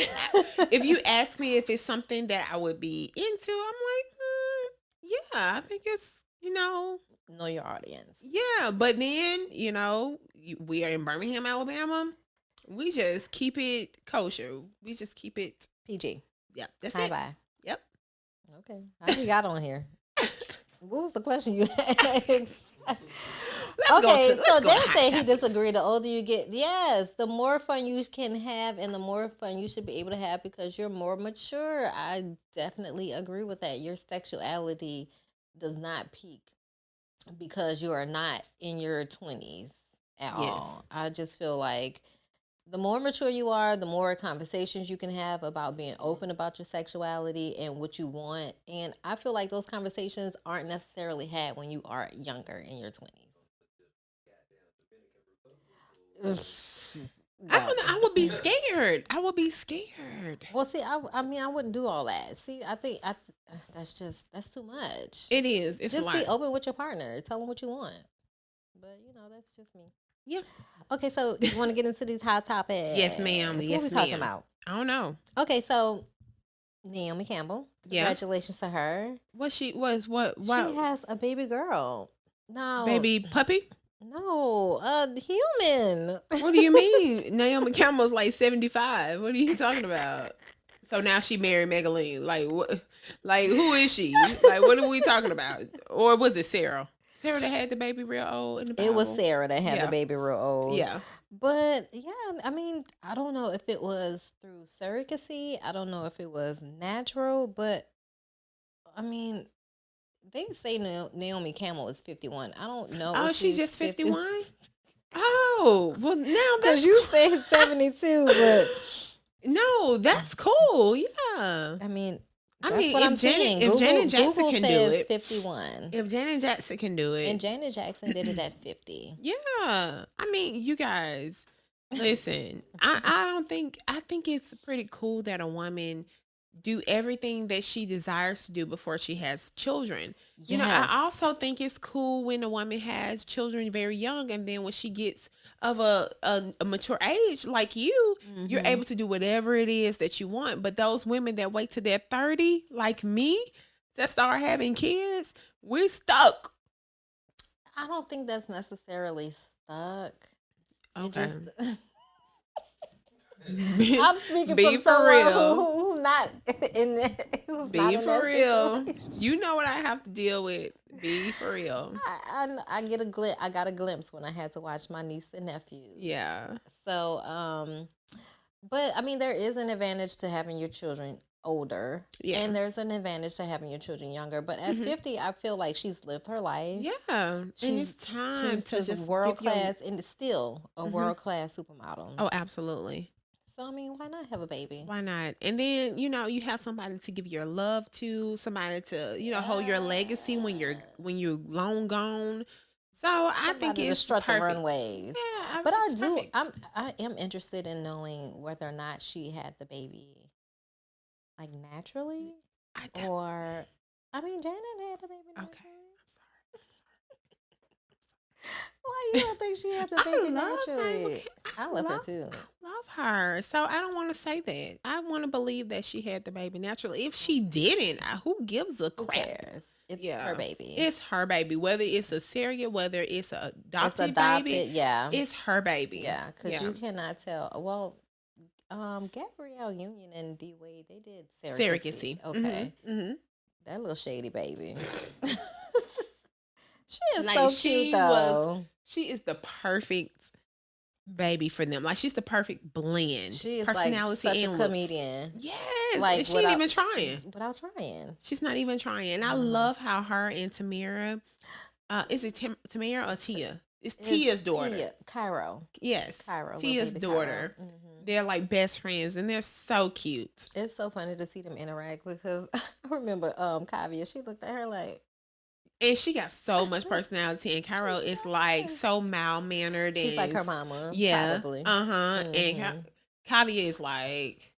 if you ask me if it's something that I would be into, I'm like, yeah, I think it's know your audience. yeah. But then we are in Birmingham, Alabama. We just keep it kosher. We just keep it PG. Yep, that's Hi, it. bye. Yep. Okay. How you got on here? What was the question you asked? Let's go Dan to hot said he topics. disagreed. The older you get, yes, the more fun you can have and the more fun you should be able to have because you're more mature. I definitely agree with that. Your sexuality does not peak because you are not in your 20s at all. I just feel like the more mature you are, the more conversations you can have about being open about your sexuality and what you want. And I feel like those conversations aren't necessarily had when you are younger in your 20s. I don't know. I would be scared. I would be scared. Well, see, I mean, I wouldn't do all that. See, I think that's too much. It is. It's Just a lot. be open with your partner. Tell them what you want. But that's just me. Yeah. Okay, so you want to get into these hot topics? Yes, ma'am. Yes, what we talking ma'am. about? I don't know. Okay, so Naomi Campbell. Yeah. Congratulations to her. What she was? What? She has a baby girl. No, Baby puppy? No, human. What do you mean? Naomi Campbell's like 75. What are you talking about? So now she married Megaline. Like what? Like who is she? Like what are we talking about? Or was it Sarah? Sarah that had the baby real old in the Bible? It was Sarah that had Yeah. the baby real old. Yeah. But yeah, I mean, I don't know if it was through surrogacy. I don't know if it was natural, but I mean, they say Naomi Campbell is 51. I don't know. Oh, if she's just 50 51? Oh, well now that's Because you say 72, but no, that's cool. Yeah. I mean, I that's mean, what if I'm saying. Janet Jackson Google can do says it. 51. If Janet Jackson can do it. And Janet Jackson did it at 50. Yeah. I mean, you guys, listen, I think it's pretty cool that a woman do everything that she desires to do before she has children. You know, I also think it's cool when a woman has children very young and then when she gets of a mature age like you, you're able to do whatever it is that you want. But those women that wait till they're 30, like me, that start having kids, we're stuck. I don't think that's necessarily stuck. Okay. I'm speaking Be from for someone real. who not in who's Be not in for that real. situation. You know what I have to deal with. Be for real. I get a glimpse. I got a glimpse when I had to watch my niece and nephew. Yeah. So, But I mean, there is an advantage to having your children older, and there's an advantage to having your children younger. But at 50, I feel like she's lived her life. Yeah, and it's time to just world class, and it's still a world class supermodel. Oh, absolutely. So I mean, why not have a baby? Why not? And then you have somebody to give your love to, somebody to hold your legacy when you're long gone. So I think it's strut perfect. the runways. Yeah, but I am interested in knowing whether or not she had the baby like naturally, or I mean, Janet had the baby naturally. Okay, I'm sorry. Why you don't think she had the baby naturally? I love her too. I love her. So I don't want to say that. I want to believe that she had the baby naturally. If she didn't, who gives a crap? Who cares? It's her baby. It's her baby. Whether it's a surrogate, whether it's a adopted baby, it's her baby. Yeah, because you cannot tell. Well, Gabrielle Union and D Wade, they did surrogacy. Okay, that little shady baby. She is so cute though. She is the perfect baby for them. Like, she's the perfect blend. She is personality like such and a comedian. Yes, like she ain't even trying. Without trying, she's not even trying. And I love how her and Tamira, is it Tamira or Tia? It's Tia's daughter. Tia. Cairo. Yes, Cairo. Tia's daughter. They're like best friends, and they're so cute. It's so funny to see them interact because I remember Kavia. She looked at her like. And she got so much personality, and Cairo is like so mild mannered. She's like her mama. Yeah. Probably. And Kavia is like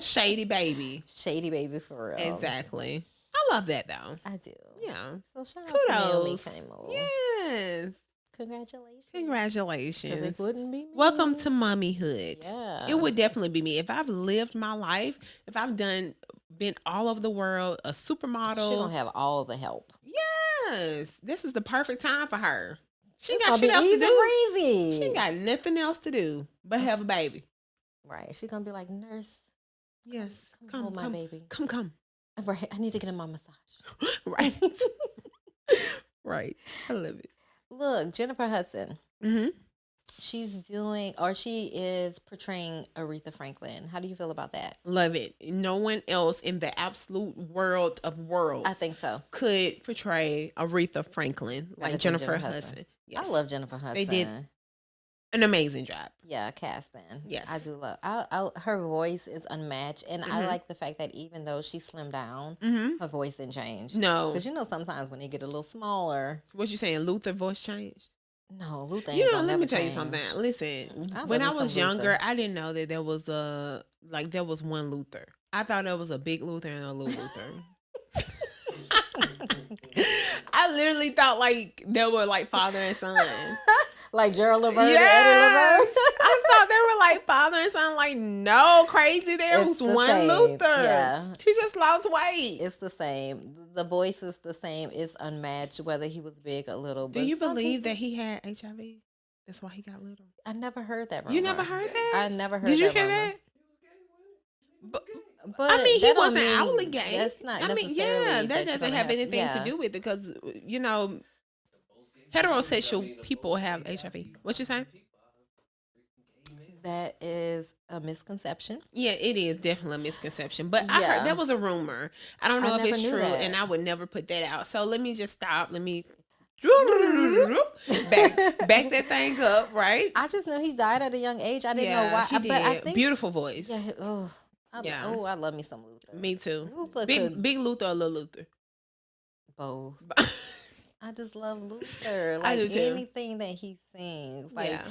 shady baby. Shady baby for real. Exactly. I love that though. I do. Yeah. So shout Kudos. out to Naomi Campbell. Yes. Congratulations. Congratulations. Because it wouldn't be me. Welcome to mommyhood. Yeah. It would definitely be me. If I've lived my life, if I've been all over the world, a supermodel. She don't have all the help. Yes. This is the perfect time for her. She it's got shit else to do. Breezy. She got nothing else to do but have a baby. Right. She's gonna be like, nurse. Yes. Come hold my baby. Come. Right. I need to get him my massage. Right. Right. I love it. Look, Jennifer Hudson. Mm-hmm. She is portraying Aretha Franklin. How do you feel about that? Love it. No one else in the absolute world of worlds, I think so, could portray Aretha Franklin like Jennifer Hudson. Yes. I love Jennifer Hudson. They did an amazing job. Yeah, casting. Yes, I do love. Her voice is unmatched, and I like the fact that even though she slimmed down, her voice didn't change. No, because sometimes when they get a little smaller, what you saying? Luther voice changed. No, Luther ain't gonna let me tell you something. Listen, when I was younger, I didn't know that there was one Luther. I thought there was a big Luther and a little Luther. I literally thought like they were like father and son. Like Gerald Levert yes! and Eddie Levert. I thought they were like father and son. Like, no, crazy. There was one same. Luther. Yeah. He just lost weight. It's the same. The voice is the same. It's unmatched, whether he was big or little. Do you believe that he had HIV? That's why he got little. I never heard that rumor. You never heard that? I never heard that. Did you that hear rumor. that? But I mean, he wasn't outwardly gay. That's not that doesn't have anything to do with it because, heterosexual people have HIV. What you saying? That is a misconception. Yeah, it is definitely a misconception. But I heard that was a rumor. I don't know if it's true, and I would never put that out. So let me just stop. Let me back that thing up, right? I just knew he died at a young age. I didn't know why. He did. But I think, beautiful voice. Yeah. I love me some Luther. Me too. Luther big Luther or little Luther? Both. I just love Luther. Like anything that he sings. Like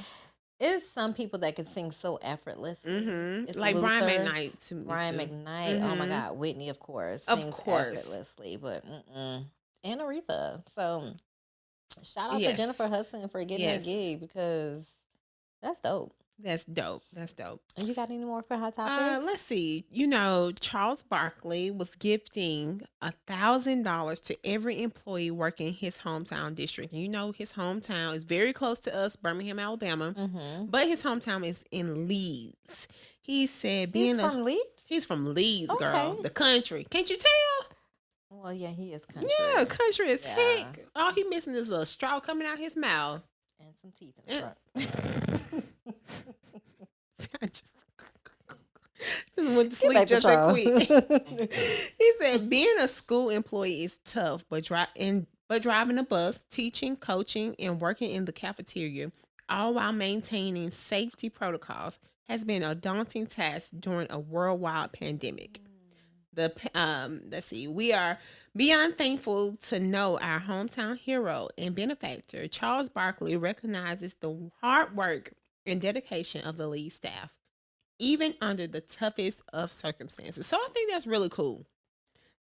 it's some people that can sing so effortless. It's like Luther, Brian McKnight to me. Brian McKnight. Oh my God, Whitney, of course, sings effortlessly. But and Aretha. So shout out to Jennifer Hudson for getting that gig because that's dope. That's dope. And you got any more for Hot Topics? Let's see. Charles Barkley was gifting $1,000 to every employee working in his hometown district. And his hometown is very close to us, Birmingham, Alabama. But his hometown is in Leeds. He said, he's from Leeds? He's from Leeds, girl. The country. Can't you tell? Well, yeah, he is country. Yeah, country as heck. All he missing is a straw coming out his mouth. And some teeth in the front. Went to sleep just that quick. He said, being a school employee is tough, but driving a bus, teaching, coaching, and working in the cafeteria, all while maintaining safety protocols, has been a daunting task during a worldwide pandemic. Let's see, we are beyond thankful to know our hometown hero and benefactor, Charles Barkley, recognizes the hard work and dedication of the lead staff, even under the toughest of circumstances. So I think that's really cool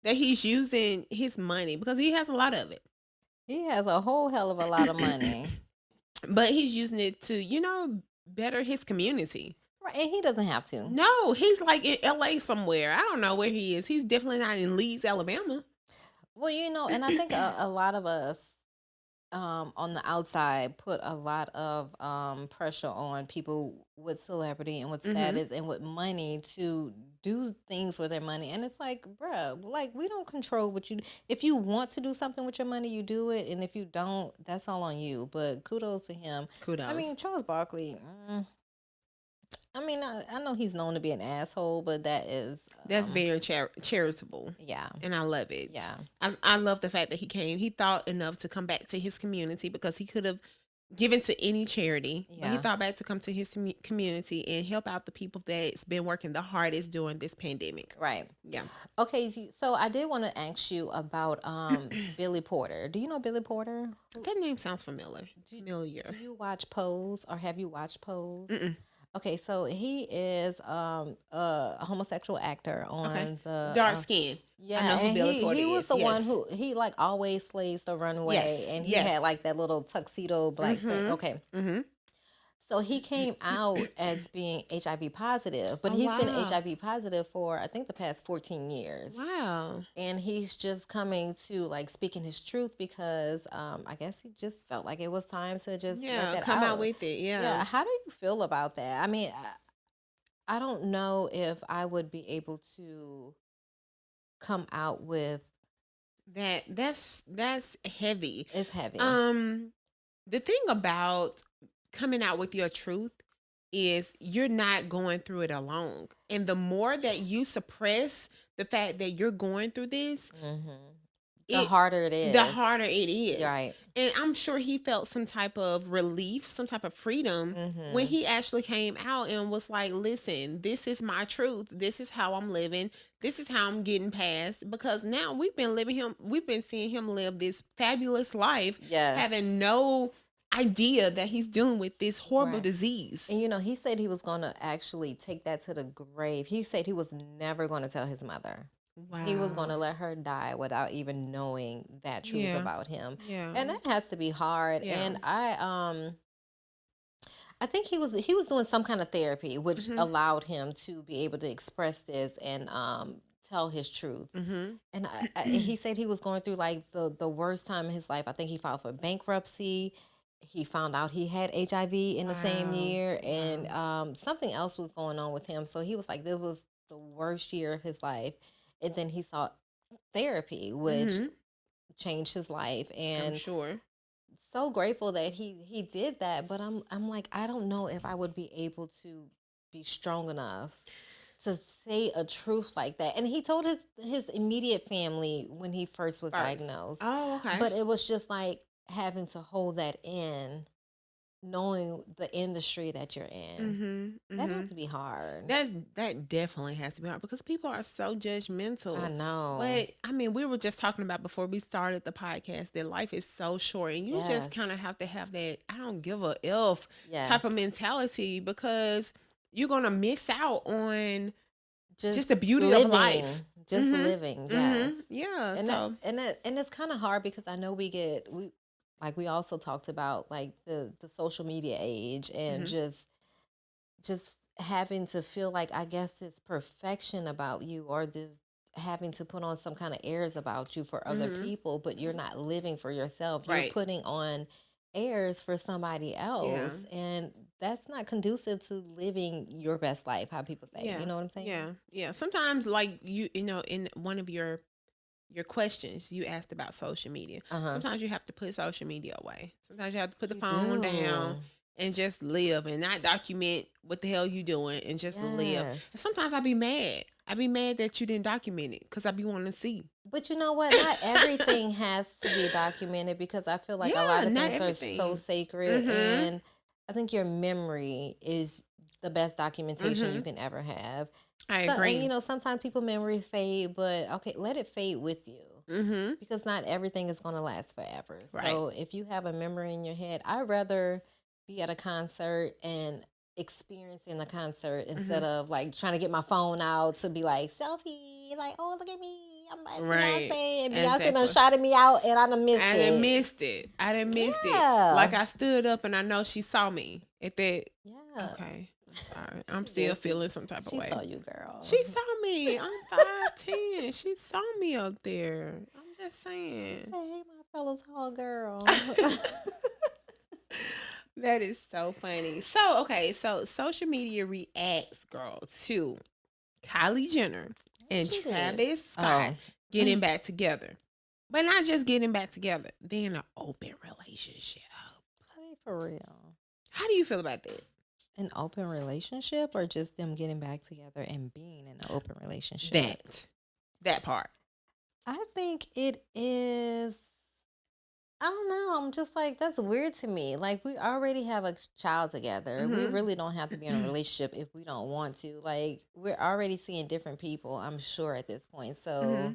that he's using his money because he has a lot of it. He has a whole hell of a lot of money. But he's using it to, better his community. Right, and he doesn't have to. No, he's like in LA somewhere. I don't know where he is. He's definitely not in Leeds, Alabama. Well, and I think a lot of us on the outside put a lot of pressure on people with celebrity and with status and with money to do things with their money. And it's like, bruh, like we don't control what you do. If you want to do something with your money, you do it. And if you don't, that's all on you. But kudos to him. Kudos. I mean, Charles Barkley, I know he's known to be an asshole, but that's very charitable. Yeah. And I love it. Yeah. I love the fact that he came. He thought enough to come back to his community because he could have given to any charity. Yeah. But he thought back to come to his community and help out the people that's been working the hardest during this pandemic. Right. Yeah. Okay. So I did want to ask you about Billy Porter. Do you know Billy Porter? That name sounds familiar. Do you watch Pose or have you watched Pose? Mm-mm. Okay, so he is a homosexual actor on the dark skin. Yeah, I know who Billy Porter he was is. the one who he like always slays the runway, and he had like that little tuxedo black thing. Okay, so he came out as being HIV positive, but he's been HIV positive for I think the past 14 years. Wow, and he's just coming to like speaking his truth because I guess he just felt like it was time to just let that come out with it. Yeah. How do you feel about that? I mean, I don't know if I would be able to come out with that. That's heavy. It's heavy. The thing about coming out with your truth is you're not going through it alone. And the more that you suppress the fact that you're going through this, the harder it is. The harder it is. Right. And I'm sure he felt some type of relief, some type of freedom when he actually came out and was like, listen, this is my truth. This is how I'm living. This is how I'm getting past. Because now we've been seeing him live this fabulous life, having no idea that he's dealing with this horrible disease. And he said he was going to actually take that to the grave. He said he was never going to tell his mother. Wow. He was going to let her die without even knowing that truth about him. Yeah. And that has to be hard. Yeah. And I think he was doing some kind of therapy which allowed him to be able to express this and tell his truth. And he said he was going through like the worst time in his life. I think he filed for bankruptcy. He found out he had HIV in the same year, and something else was going on with him. So he was like, this was the worst year of his life. And then he sought therapy, which changed his life. And I'm sure. So grateful that he did that. But I'm like, I don't know if I would be able to be strong enough to say a truth like that. And he told his immediate family when he first was diagnosed. Oh, okay. But it was just like having to hold that in, knowing the industry that you're in. That has to be hard. That definitely has to be hard because people are so judgmental. I know. But I mean, we were just talking about before we started the podcast that life is so short, and you just kind of have to have that I don't give a F type of mentality because you're gonna miss out on just the beauty living, of life. Just living. Yes. Yeah. And it's kind of hard because I know we also talked about like the social media age and just having to feel like I guess this perfection about you or this having to put on some kind of airs about you for other people, but you're not living for yourself. You're putting on airs for somebody else. And that's not conducive to living your best life, how people say. You know what I'm saying? Yeah. Yeah. Sometimes like you know, in one of your questions you asked about social media. Sometimes you have to put social media away. Sometimes you have to put the phone down and just live and not document what the hell you doing and just live. Yes. And sometimes I be mad. I be mad that you didn't document it because I be wanting to see. But you know what? Not everything has to be documented because I feel like a lot of things are so sacred. And I think your memory is the best documentation you can ever have. I agree. And, you know, sometimes people memory fade, but okay, let it fade with you. Because not everything is going to last forever. Right. So if you have a memory in your head, I'd rather be at a concert and experiencing the concert instead of like trying to get my phone out to be like selfie, like, oh, look at me, I'm like Beyonce, and Beyonce done shouted me out and I done missed it. I done missed it. Like I stood up and I know she saw me at that. Yeah. Okay. Sorry. I'm still feeling some type of way. She saw you, girl. She saw me. I'm 5'10". She saw me up there. I'm just saying. She said, hey, my fellow tall girl. That is so funny. So, okay. So, social media reacts, girl, to Kylie Jenner and Travis Scott getting back together. But not just getting back together. They're in an open relationship. Are they for real? How do you feel about that? An open relationship or just them getting back together and being in an open relationship? That part. I think it is, I don't know. I'm just like, that's weird to me. Like, we already have a child together. We really don't have to be in a relationship if we don't want to. Like, we're already seeing different people, I'm sure, at this point. So,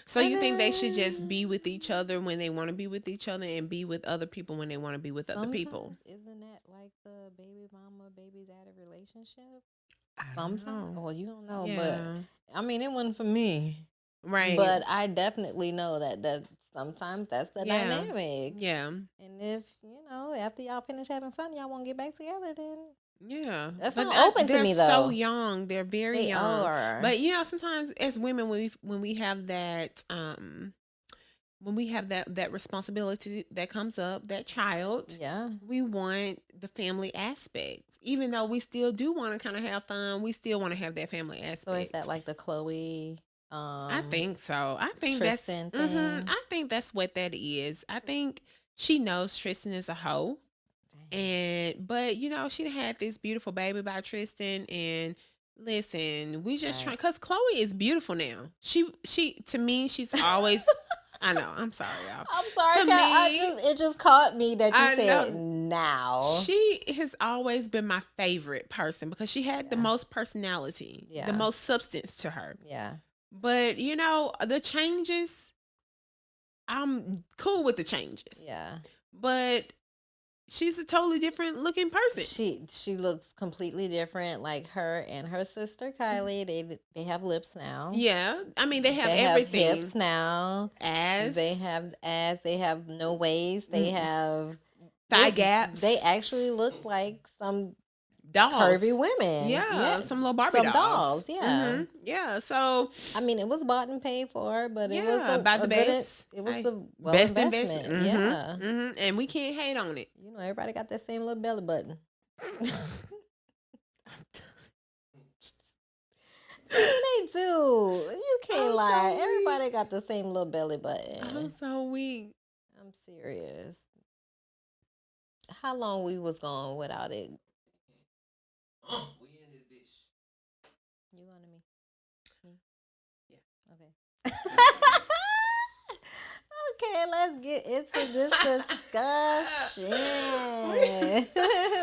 so you think they should just be with each other when they want to be with each other and be with other people when they want to be with other people? Isn't that like the baby mama, baby daddy relationship? Sometimes. Well, you don't know, but I mean, it wasn't for me. Right. But I definitely know that sometimes that's the dynamic. Yeah. And if, you know, after y'all finish having fun, y'all want to get back together, then yeah, that's not open to me, though. They're so young. They're very young. Are. But you know, sometimes as women, when we have that that responsibility that comes up, that child, we want the family aspect. Even though we still do want to kind of have fun, we still want to have that family aspect. So is that like the Chloe? I think so. I think Tristan that's. thing? I think that's what that is. I think she knows Tristan is a hoe. But you know, she had this beautiful baby by Tristan, and listen, we just trying, because Chloe is beautiful now. She to me, she's always. I know. I'm sorry, y'all. I'm sorry. It just caught me that you said now. She has always been my favorite person because she had the most personality, the most substance to her. Yeah. But you know, the changes, I'm cool with the changes. Yeah. But she's a totally different looking person. She looks completely different. Like her and her sister Kylie, they have lips now. Yeah, I mean they have everything. Have hips now. They have no waist. They have thigh gaps. They actually look like some dolls. Curvy women. Yeah, some little Barbie dolls. Yeah. Yeah, so I mean, it was bought and paid for, but it was by the best. It was the best investment. Yeah. And we can't hate on it. You know, everybody got that same little belly button. They do. You can't lie. So everybody got the same little belly button. I'm so weak. I'm serious. How long we was going without it? We in this bitch. You wanted me? Yeah. Okay. Okay, let's get into this discussion.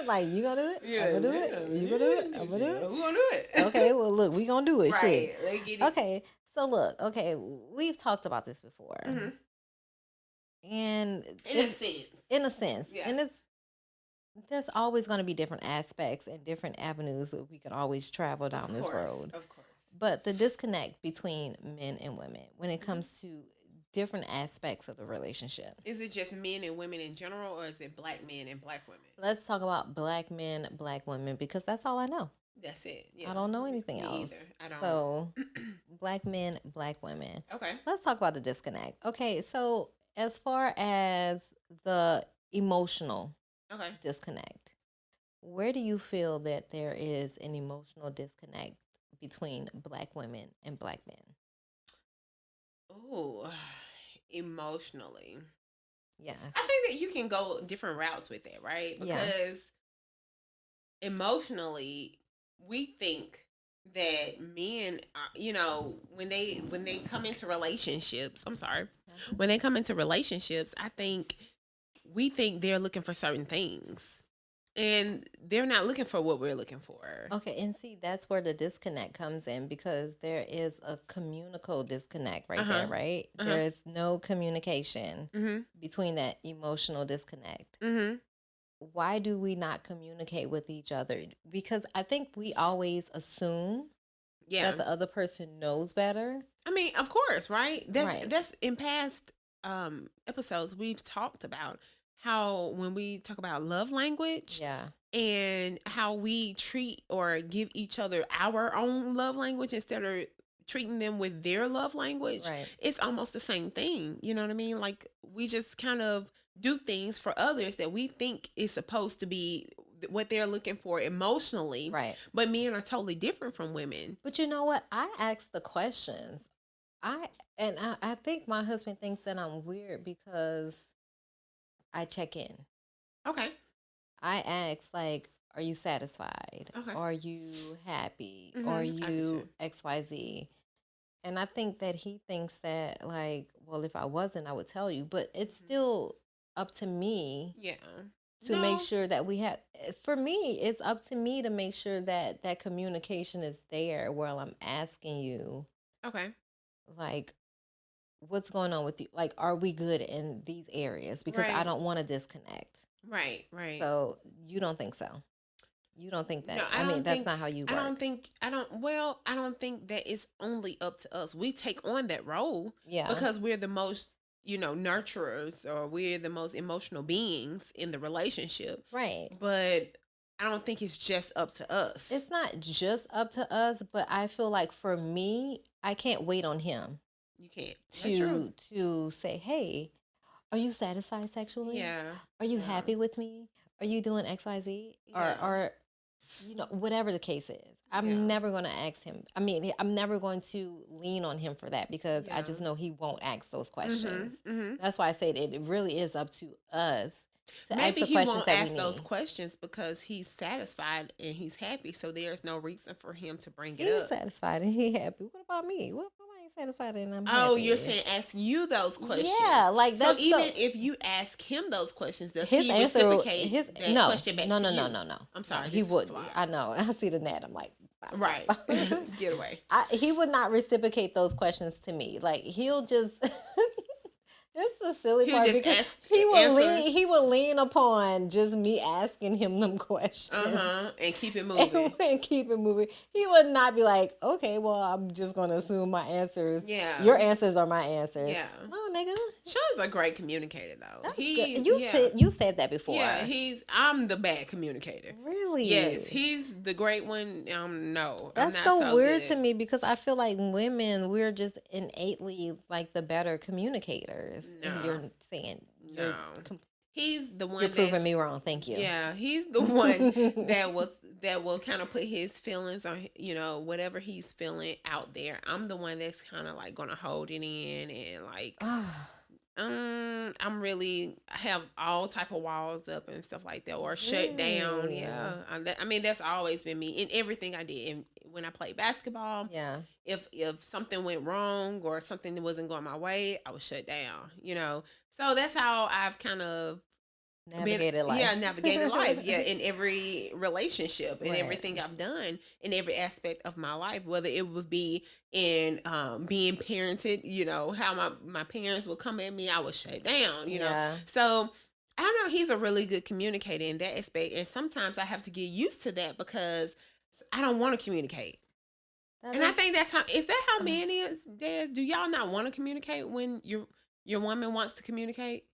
Like, you gonna do it? Yeah, I'm gonna do it. You gonna do it? I'm gonna do it. We're gonna do it. Okay, well, look, we gonna do it. Right. Shit. Let's get it. Okay, so look, we've talked about this before. And in a sense. Yeah. And there's always going to be different aspects and different avenues that we could always travel down this road. Of course. But the disconnect between men and women when it comes to different aspects of the relationship. Is it just men and women in general, or is it black men and black women? Let's talk about black men, black women, because that's all I know. That's it. Yeah. I don't know anything else. Either. I don't. So, black men, black women. Okay. Let's talk about the disconnect. Okay, so as far as the emotional disconnect, where do you feel that there is an emotional disconnect between black women and black men? Oh, emotionally. Yes. I think that you can go different routes with that, right? Because emotionally, we think that men are, when they come into relationships, when they come into relationships, I think we think they're looking for certain things. And they're not looking for what we're looking for. Okay, and see, that's where the disconnect comes in, because there is a communicable disconnect right there, right? There is no communication between that emotional disconnect. Why do we not communicate with each other? Because I think we always assume that the other person knows better. I mean, of course, right? That's in past episodes we've talked about how when we talk about love language, and how we treat or give each other our own love language instead of treating them with their love language, it's almost the same thing. You know what I mean? Like, we just kind of do things for others that we think is supposed to be what they're looking for emotionally, right? But men are totally different from women. But you know what? I ask the questions. I think my husband thinks that I'm weird because I check in. Okay. I ask, like, are you satisfied? Okay. Are you happy? Are you XYZ? And I think that he thinks that, like, well, if I wasn't, I would tell you. But it's still up to me to make sure that we have, for me, it's up to me to make sure that that communication is there while I'm asking you. Okay. Like, what's going on with you? Like, are we good in these areas? Because I don't want to disconnect. Right. So you don't think so? You don't think that? No, I mean, that's not how you work. I don't think that it's only up to us. We take on that role because we're the most, nurturers, or we're the most emotional beings in the relationship. Right. But I don't think it's just up to us. It's not just up to us, but I feel like for me, I can't wait on him. You can't. To say, hey, are you satisfied sexually? Yeah. Are you happy with me? Are you doing XYZ? Or whatever the case is. I'm never going to ask him. I mean, I'm never going to lean on him for that, because I just know he won't ask those questions. That's why I said it really is up to us to ask the questions that we need. Maybe he won't ask those questions because he's satisfied and he's happy, so there's no reason for him to bring it He's up. Satisfied and he's happy. What about me? What am I satisfied and I'm happy? Oh, you're saying ask you those questions. Yeah, like that's so even if you ask him those questions, does he reciprocate that question back to you? No. I'm sorry. He wouldn't. I know. I see the net. I'm like, right. Get away. He would not reciprocate those questions to me. Like, he'll just it's the silly part, because he will lean upon just me asking him them questions and keep it moving. and keep it moving. He would not be like, okay, well, I'm just gonna assume my answers. Yeah, your answers are my answers. Yeah, no, nigga. Sean's a great communicator, though. You said that before. Yeah, I'm the bad communicator. Really? Yes, he's the great one. No, that's so weird to me, because I feel like women, we're just innately like the better communicators. No. And you're saying no. He's the one. You're proving me wrong. Thank you. Yeah, he's the one that will kind of put his feelings on, whatever he's feeling out there. I'm the one that's kind of like gonna hold it in and like, I'm really have all type of walls up and stuff like that, or shut down. Yeah, I mean that's always been me in everything I did. And when I played basketball, if something went wrong or something that wasn't going my way, I was shut down. So that's how I've kind of navigated life. Yeah, navigated life. Yeah, in every relationship, in everything I've done, in every aspect of my life, whether it would be in being parented, how my parents would come at me, I was shut down, So I don't know, he's a really good communicator in that aspect. And sometimes I have to get used to that because I don't want to communicate. I think is that how men is, Des? Do y'all not want to communicate when your woman wants to communicate?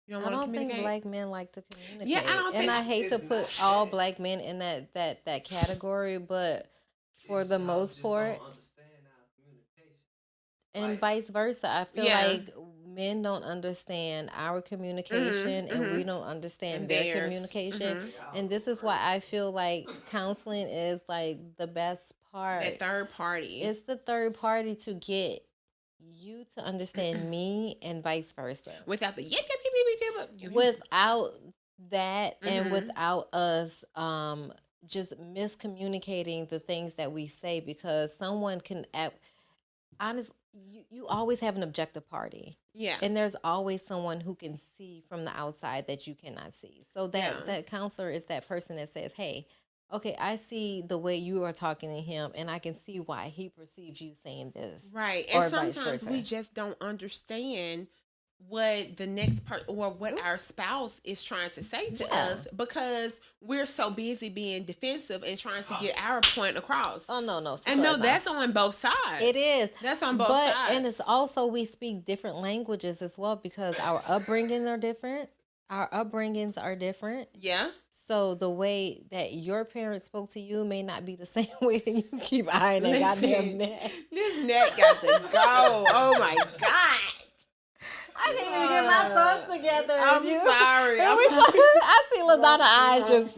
You don't want to communicate? Think black men like to communicate. Yeah, I don't think. And I hate to put all black men in that category, but for the most part, and vice versa, I feel like men don't understand our communication, and we don't understand their communication. And this is why I feel like counseling is like the best part. That third party. It's the third party to get you to understand me and vice versa. Without the Without that and without us just miscommunicating the things that we say, because someone can you always have an objective party. Yeah. And there's always someone who can see from the outside that you cannot see. So that counselor is that person that says, hey, okay, I see the way you are talking to him, and I can see why he perceives you saying this. Right. And sometimes we just don't understand what the next part or what our spouse is trying to say to us, because we're so busy being defensive and trying to get our point across. Oh, no. And no, that's on both sides. It is. That's on both sides. And it's also, we speak different languages as well, because our upbringings are different. Yeah. So the way that your parents spoke to you may not be the same way that you keep eyeing that goddamn neck. This neck got to go. Oh my God. I didn't even get my thoughts together. I'm sorry. I see LaDonna eyes just.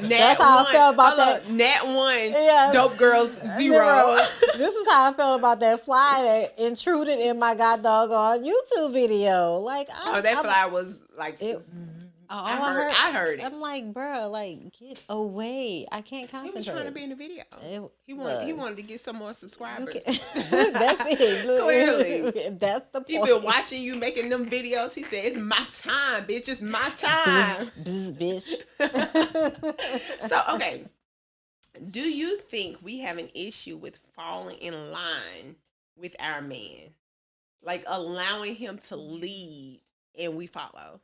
That's how I felt about that. Nat 1, Yes. Dope Girls 0. This is how I felt about that fly that intruded in my god doggone YouTube video. Like, that fly was like. I heard it. I'm like, bro, like, get away. I can't concentrate. He was trying to be in the video. He wanted to get some more subscribers. That's it. Clearly. That's the point. He been watching you making them videos. He said, it's my time, bitch. It's my time. Bitch. So, okay. Do you think we have an issue with falling in line with our man? Like allowing him to lead and we follow?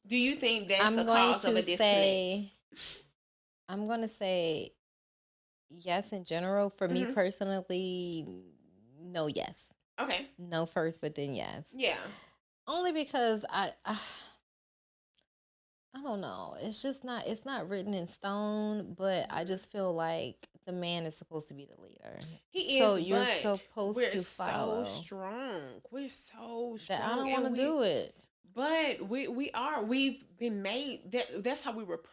Do you think that's a cause of a disconnect? I'm going to say yes in general. For me personally, no, yes. Okay. No first, but then yes. Yeah. Only because I don't know. It's not written in stone, but I just feel like the man is supposed to be the leader. He is, so you're supposed to follow. We're so strong. We're so strong. That I don't want to do it. But we've been made that's how we weren't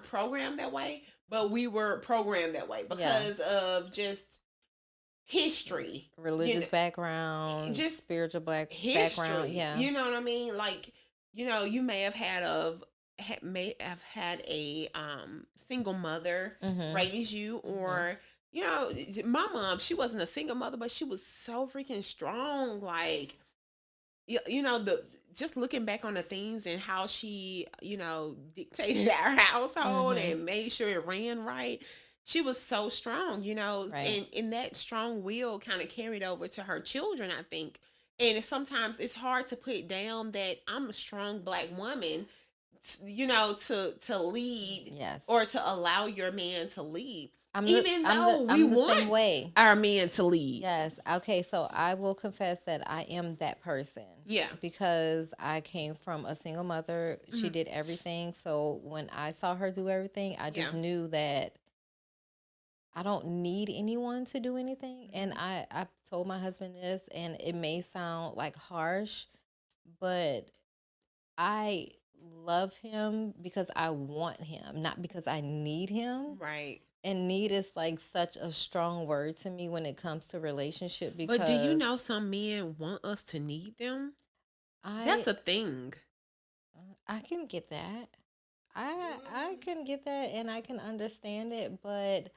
programmed that way, but we were programmed that way because of just history, religious background, just spiritual background. Yeah. You know what I mean? Like, you may have had a single mother raise you, or my mom, she wasn't a single mother, but she was so freaking strong. Like, just looking back on the things and how she, dictated our household and made sure it ran right. She was so strong, right. and that strong will kind of carried over to her children, I think. And sometimes it's hard to put down that I'm a strong Black woman, to lead, or to allow your man to lead. We want our men to lead. Yes. Okay. So I will confess that I am that person. Yeah. Because I came from a single mother. She did everything. So when I saw her do everything, I just knew that I don't need anyone to do anything. And I told my husband this, and it may sound like harsh, but I love him because I want him, not because I need him. Right. And need is like such a strong word to me when it comes to relationship. Because but do you know some men want us to need them? That's a thing. I can get that. I can get that, and I can understand it, but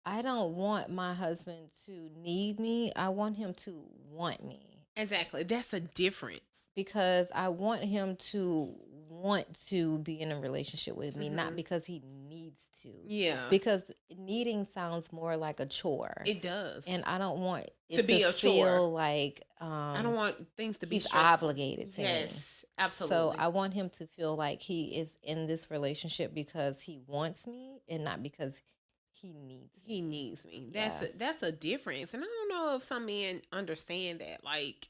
I don't want my husband to need me. I want him to want me. Exactly. That's a difference. Because I want him to want to be in a relationship with me, not because he needs to. Yeah. Because needing sounds more like a chore. It does. And I don't want it to be a feel chore. Like I don't want things to be he's stressful. obligated to me. Yes, absolutely. So I want him to feel like he is in this relationship because he wants me and not because he needs me. He needs me. That's a difference. And I don't know if some men understand that. Like,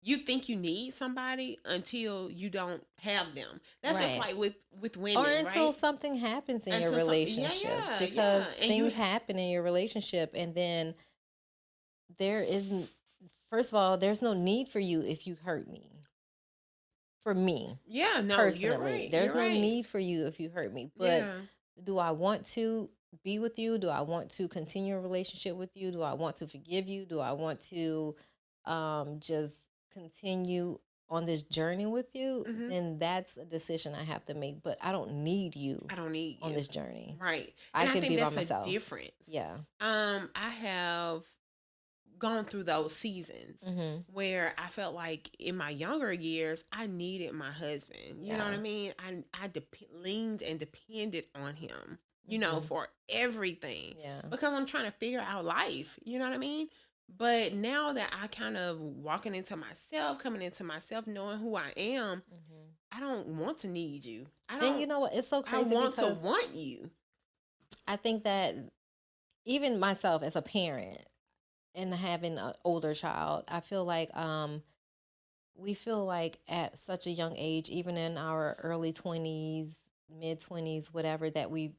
you think you need somebody until you don't have them. That's just like with women, or until right? something happens in your relationship. Because things happen in your relationship, and then first of all, there's no need for you if you hurt me. For me. Yeah, no, personally. You're right. There's no need for you if you hurt me. But do I want to? be with you? Do I want to continue a relationship with you? Do I want to forgive you? Do I want to just continue on this journey with you? Then that's a decision I have to make. But I don't need you. I don't need on you this journey. Right. I And can I think be that's by myself. a difference. Yeah. I have gone through those seasons where I felt like in my younger years I needed my husband. You know what I mean? I leaned and depended on him, you know, for everything. Yeah. Because I'm trying to figure out life. You know what I mean? But now that I kind of walking into myself, coming into myself, knowing who I am, I don't want to need you. I don't. And you know what? It's so crazy. I want to want you. I think that even myself as a parent and having an older child, I feel like we feel like at such a young age, even in our early 20s, mid 20s, whatever, that we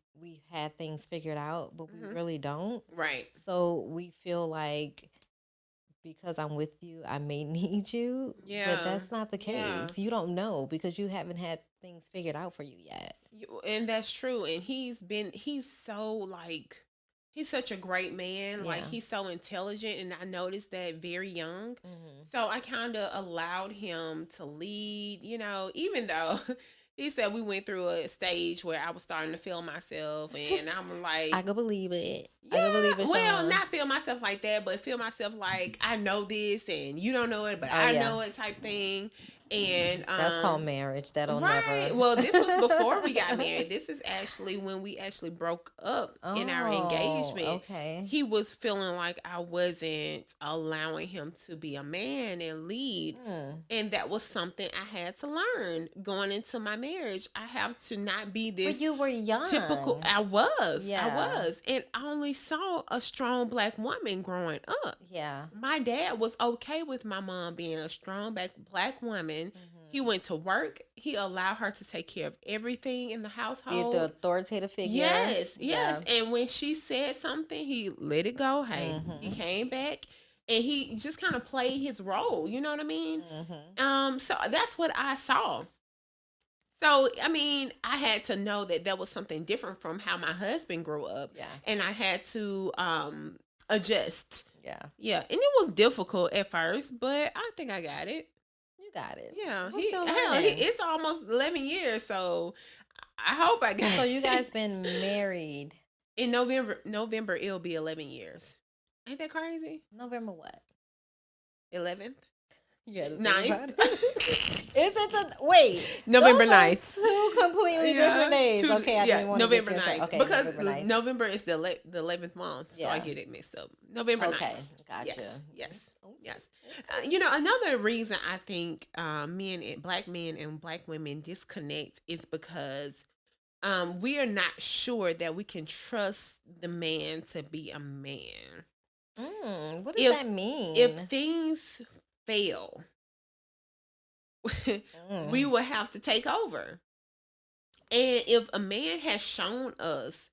had things figured out, but we really don't. Right. So we feel like because I'm with you, I may need you. Yeah. But that's not the case. Yeah. You don't know because you haven't had things figured out for you yet. And that's true. And he's so like, he's such a great man. Yeah. Like he's so intelligent. And I noticed that very young. So I kind of allowed him to lead, you know, even though he said we went through a stage where I was starting to feel myself, and I'm like, I can believe it. yeah, I can believe it. well, Sean. not feel myself like that, but feel myself like I know this and you don't know it, but I know it type thing. And that's called marriage. That'll never. Well, this was before we got married. This is actually when we actually broke up in our engagement. Okay. He was feeling like I wasn't allowing him to be a man and lead. And that was something I had to learn going into my marriage. I have to not be this. But you were young. Typical. I was. Yeah. I was. And I only saw a strong black woman growing up. Yeah. My dad was okay with my mom being a strong black woman. He went to work. He allowed her to take care of everything in the household. Be the authoritative figure. Yes, yes. Yeah. And when she said something, he let it go. Hey, he came back and he just kind of played his role. You know what I mean? So that's what I saw. So, I mean, I had to know that was something different from how my husband grew up. Yeah. And I had to adjust. Yeah. Yeah. And it was difficult at first, but I think I got it. Got it. Yeah, it's almost 11 years, so I hope I got it. So you guys been married in November it'll be 11 years. Ain't that crazy? November what? 11th. Yeah, 9th. Is it the wait? November 9th. Two completely different days. Okay, I didn't want to November get 9th. Okay, because November 9th. November is the 11th month, so I get it mixed up. November 9th. Okay, gotcha. Yes. Yes. You know, another reason I think black men and black women disconnect is because we are not sure that we can trust the man to be a man. What does that mean? If things fail, we will have to take over. And if a man has shown us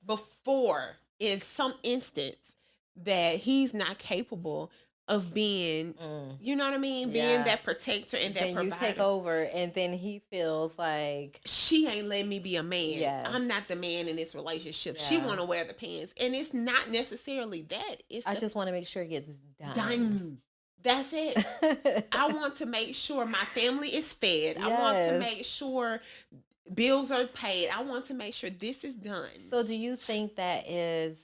before in some instance that he's not capable of being, you know what I mean? Being that protector and that provider. Then you take over and then he feels like she ain't letting me be a man. Yes. I'm not the man in this relationship. Yeah. She want to wear the pants. And it's not necessarily that. I just want to make sure it gets done. That's it. I want to make sure my family is fed. Yes. I want to make sure bills are paid. I want to make sure this is done. So do you think that is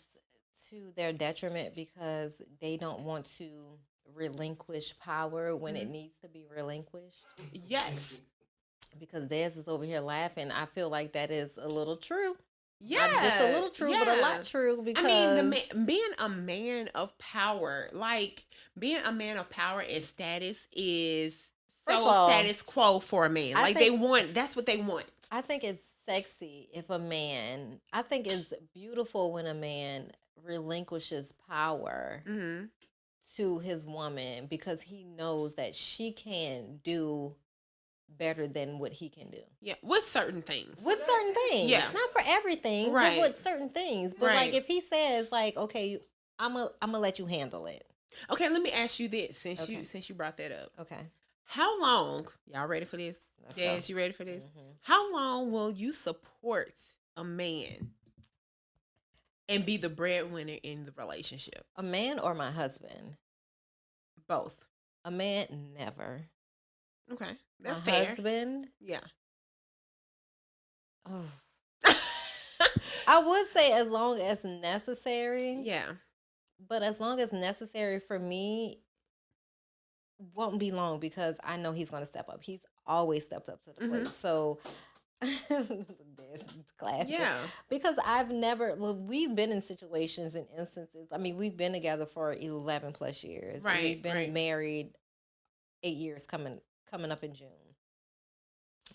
to their detriment because they don't want to relinquish power when it needs to be relinquished? Yes. Because Des is over here laughing. I feel like that is a little true. Yeah. Not just a little true, but a lot true. Because I mean, being a man of power, and status is status quo for a man. That's what they want. I think it's sexy if a man, I think it's beautiful when a man relinquishes power to his woman because he knows that she can do better than what he can do. Yeah, with certain things. Yeah. Not for everything, right. But with certain things. But like if he says like, okay, I'm gonna let you handle it. Okay, let me ask you this since you brought that up. Okay. How long, y'all ready for this? Yes, you ready for this? How long will you support a man and be the breadwinner in the relationship? A man or my husband? Both. A man, never. Okay, that's my fair. Husband, Yeah. oh. I would say as long as necessary. Yeah. But as long as necessary for me, won't be long because I know he's going to step up. He's always stepped up to the plate. So, this classic. Yeah. Because we've been in situations and instances. I mean, we've been together for 11 plus years. Right. We've been married 8 years coming up in June.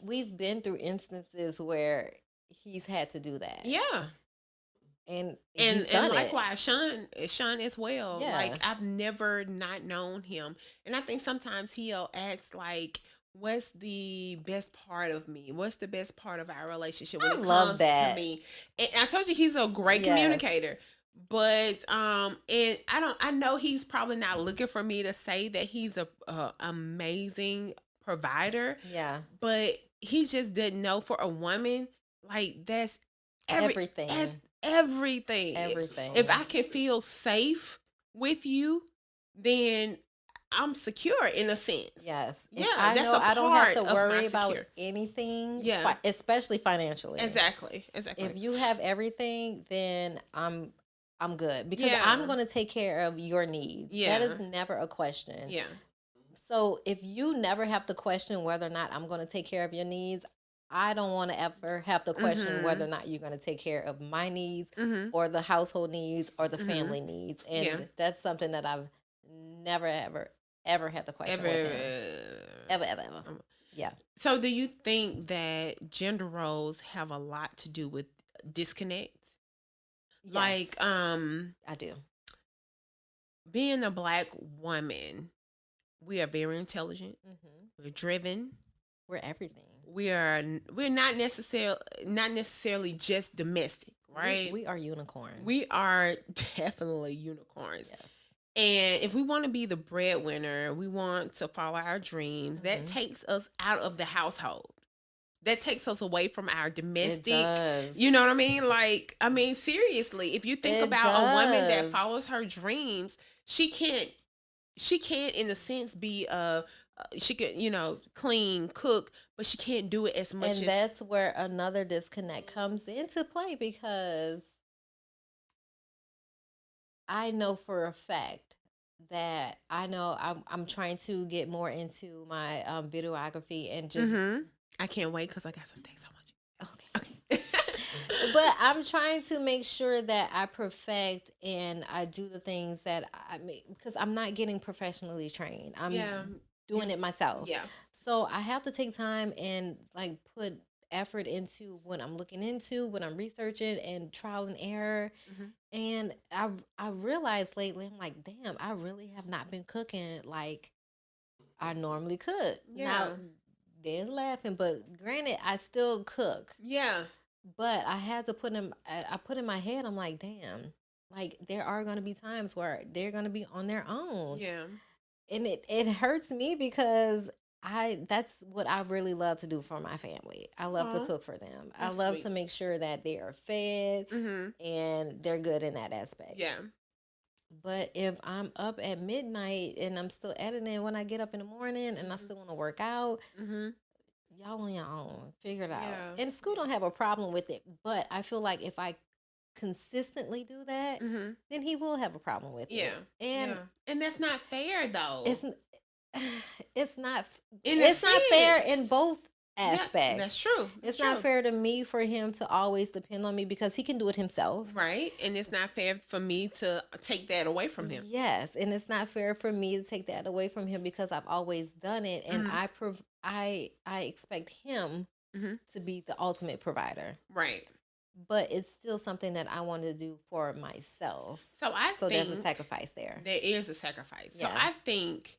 We've been through instances where he's had to do that. Yeah. And likewise, Sean as well. Yeah. Like, I've never not known him. And I think sometimes he'll ask, like, what's the best part of me? What's the best part of our relationship when it comes to me? And I told you he's a great communicator. But and I know he's probably not looking for me to say that he's a amazing provider. Yeah. But he just didn't know, for a woman, like, that's everything. Everything. If I can feel safe with you, then I'm secure in a sense. Yes. Yeah. I That's know a I don't have to part of worry my about secure. anything. Yeah. Especially financially. Exactly. If you have everything, then I'm good because Yeah. I'm going to take care of your needs. Yeah. That is never a question. Yeah. So if you never have to question whether or not I'm going to take care of your needs, I don't want to ever have to question whether or not you're going to take care of my needs or the household needs or the family needs. And that's something that I've never, ever had to question with him. Ever. Yeah. So do you think that gender roles have a lot to do with disconnect? Yes, Like, I do. being a Black woman, we are very intelligent. We're driven. We're everything. We're not necessarily just domestic, right? We are unicorns. We are definitely unicorns. Yes. And if we want to be the breadwinner, we want to follow our dreams, that takes us out of the household. That takes us away from our domestic. It does. You know what I mean? Like, I mean, seriously, if you think about a woman that follows her dreams, she can't in a sense be she could, clean, cook, but she can't do it as much. And that's where another disconnect comes into play, because I know for a fact that I'm trying to get more into my videography and just. I can't wait because I got some things I want you. Okay. But I'm trying to make sure that I perfect and I do the things that I mean, because I'm not getting professionally trained. I'm doing it myself. Yeah. So I have to take time and like put effort into what I'm looking into, what I'm researching, and trial and error. And I realized lately, I'm like, damn, I really have not been cooking like I normally cook. Yeah. Now, they're laughing, but granted, I still cook. Yeah. But I had to put in my head, I'm like, damn, like there are going to be times where they're going to be on their own. Yeah. And it hurts me because that's what I really love to do for my family. I love to cook for them. That's I love sweet. to make sure that they are fed and they're good in that aspect. Yeah. But if I'm up at midnight and I'm still editing when I get up in the morning and I still want to work out, y'all on your own. Figure it out. Yeah. And school don't have a problem with it. But I feel like if I consistently do that, then he will have a problem with it. And that's not fair though. It's not In not fair in both aspects. That's true. It's not fair to me for him to always depend on me because he can do it himself. Right. And it's not fair for me to take that away from him. Yes. And it's not fair for me to take that away from him because I've always done it. And I expect him to be the ultimate provider. Right. But it's still something that I want to do for myself. So think there's a sacrifice there. There is a sacrifice. Yeah. So I think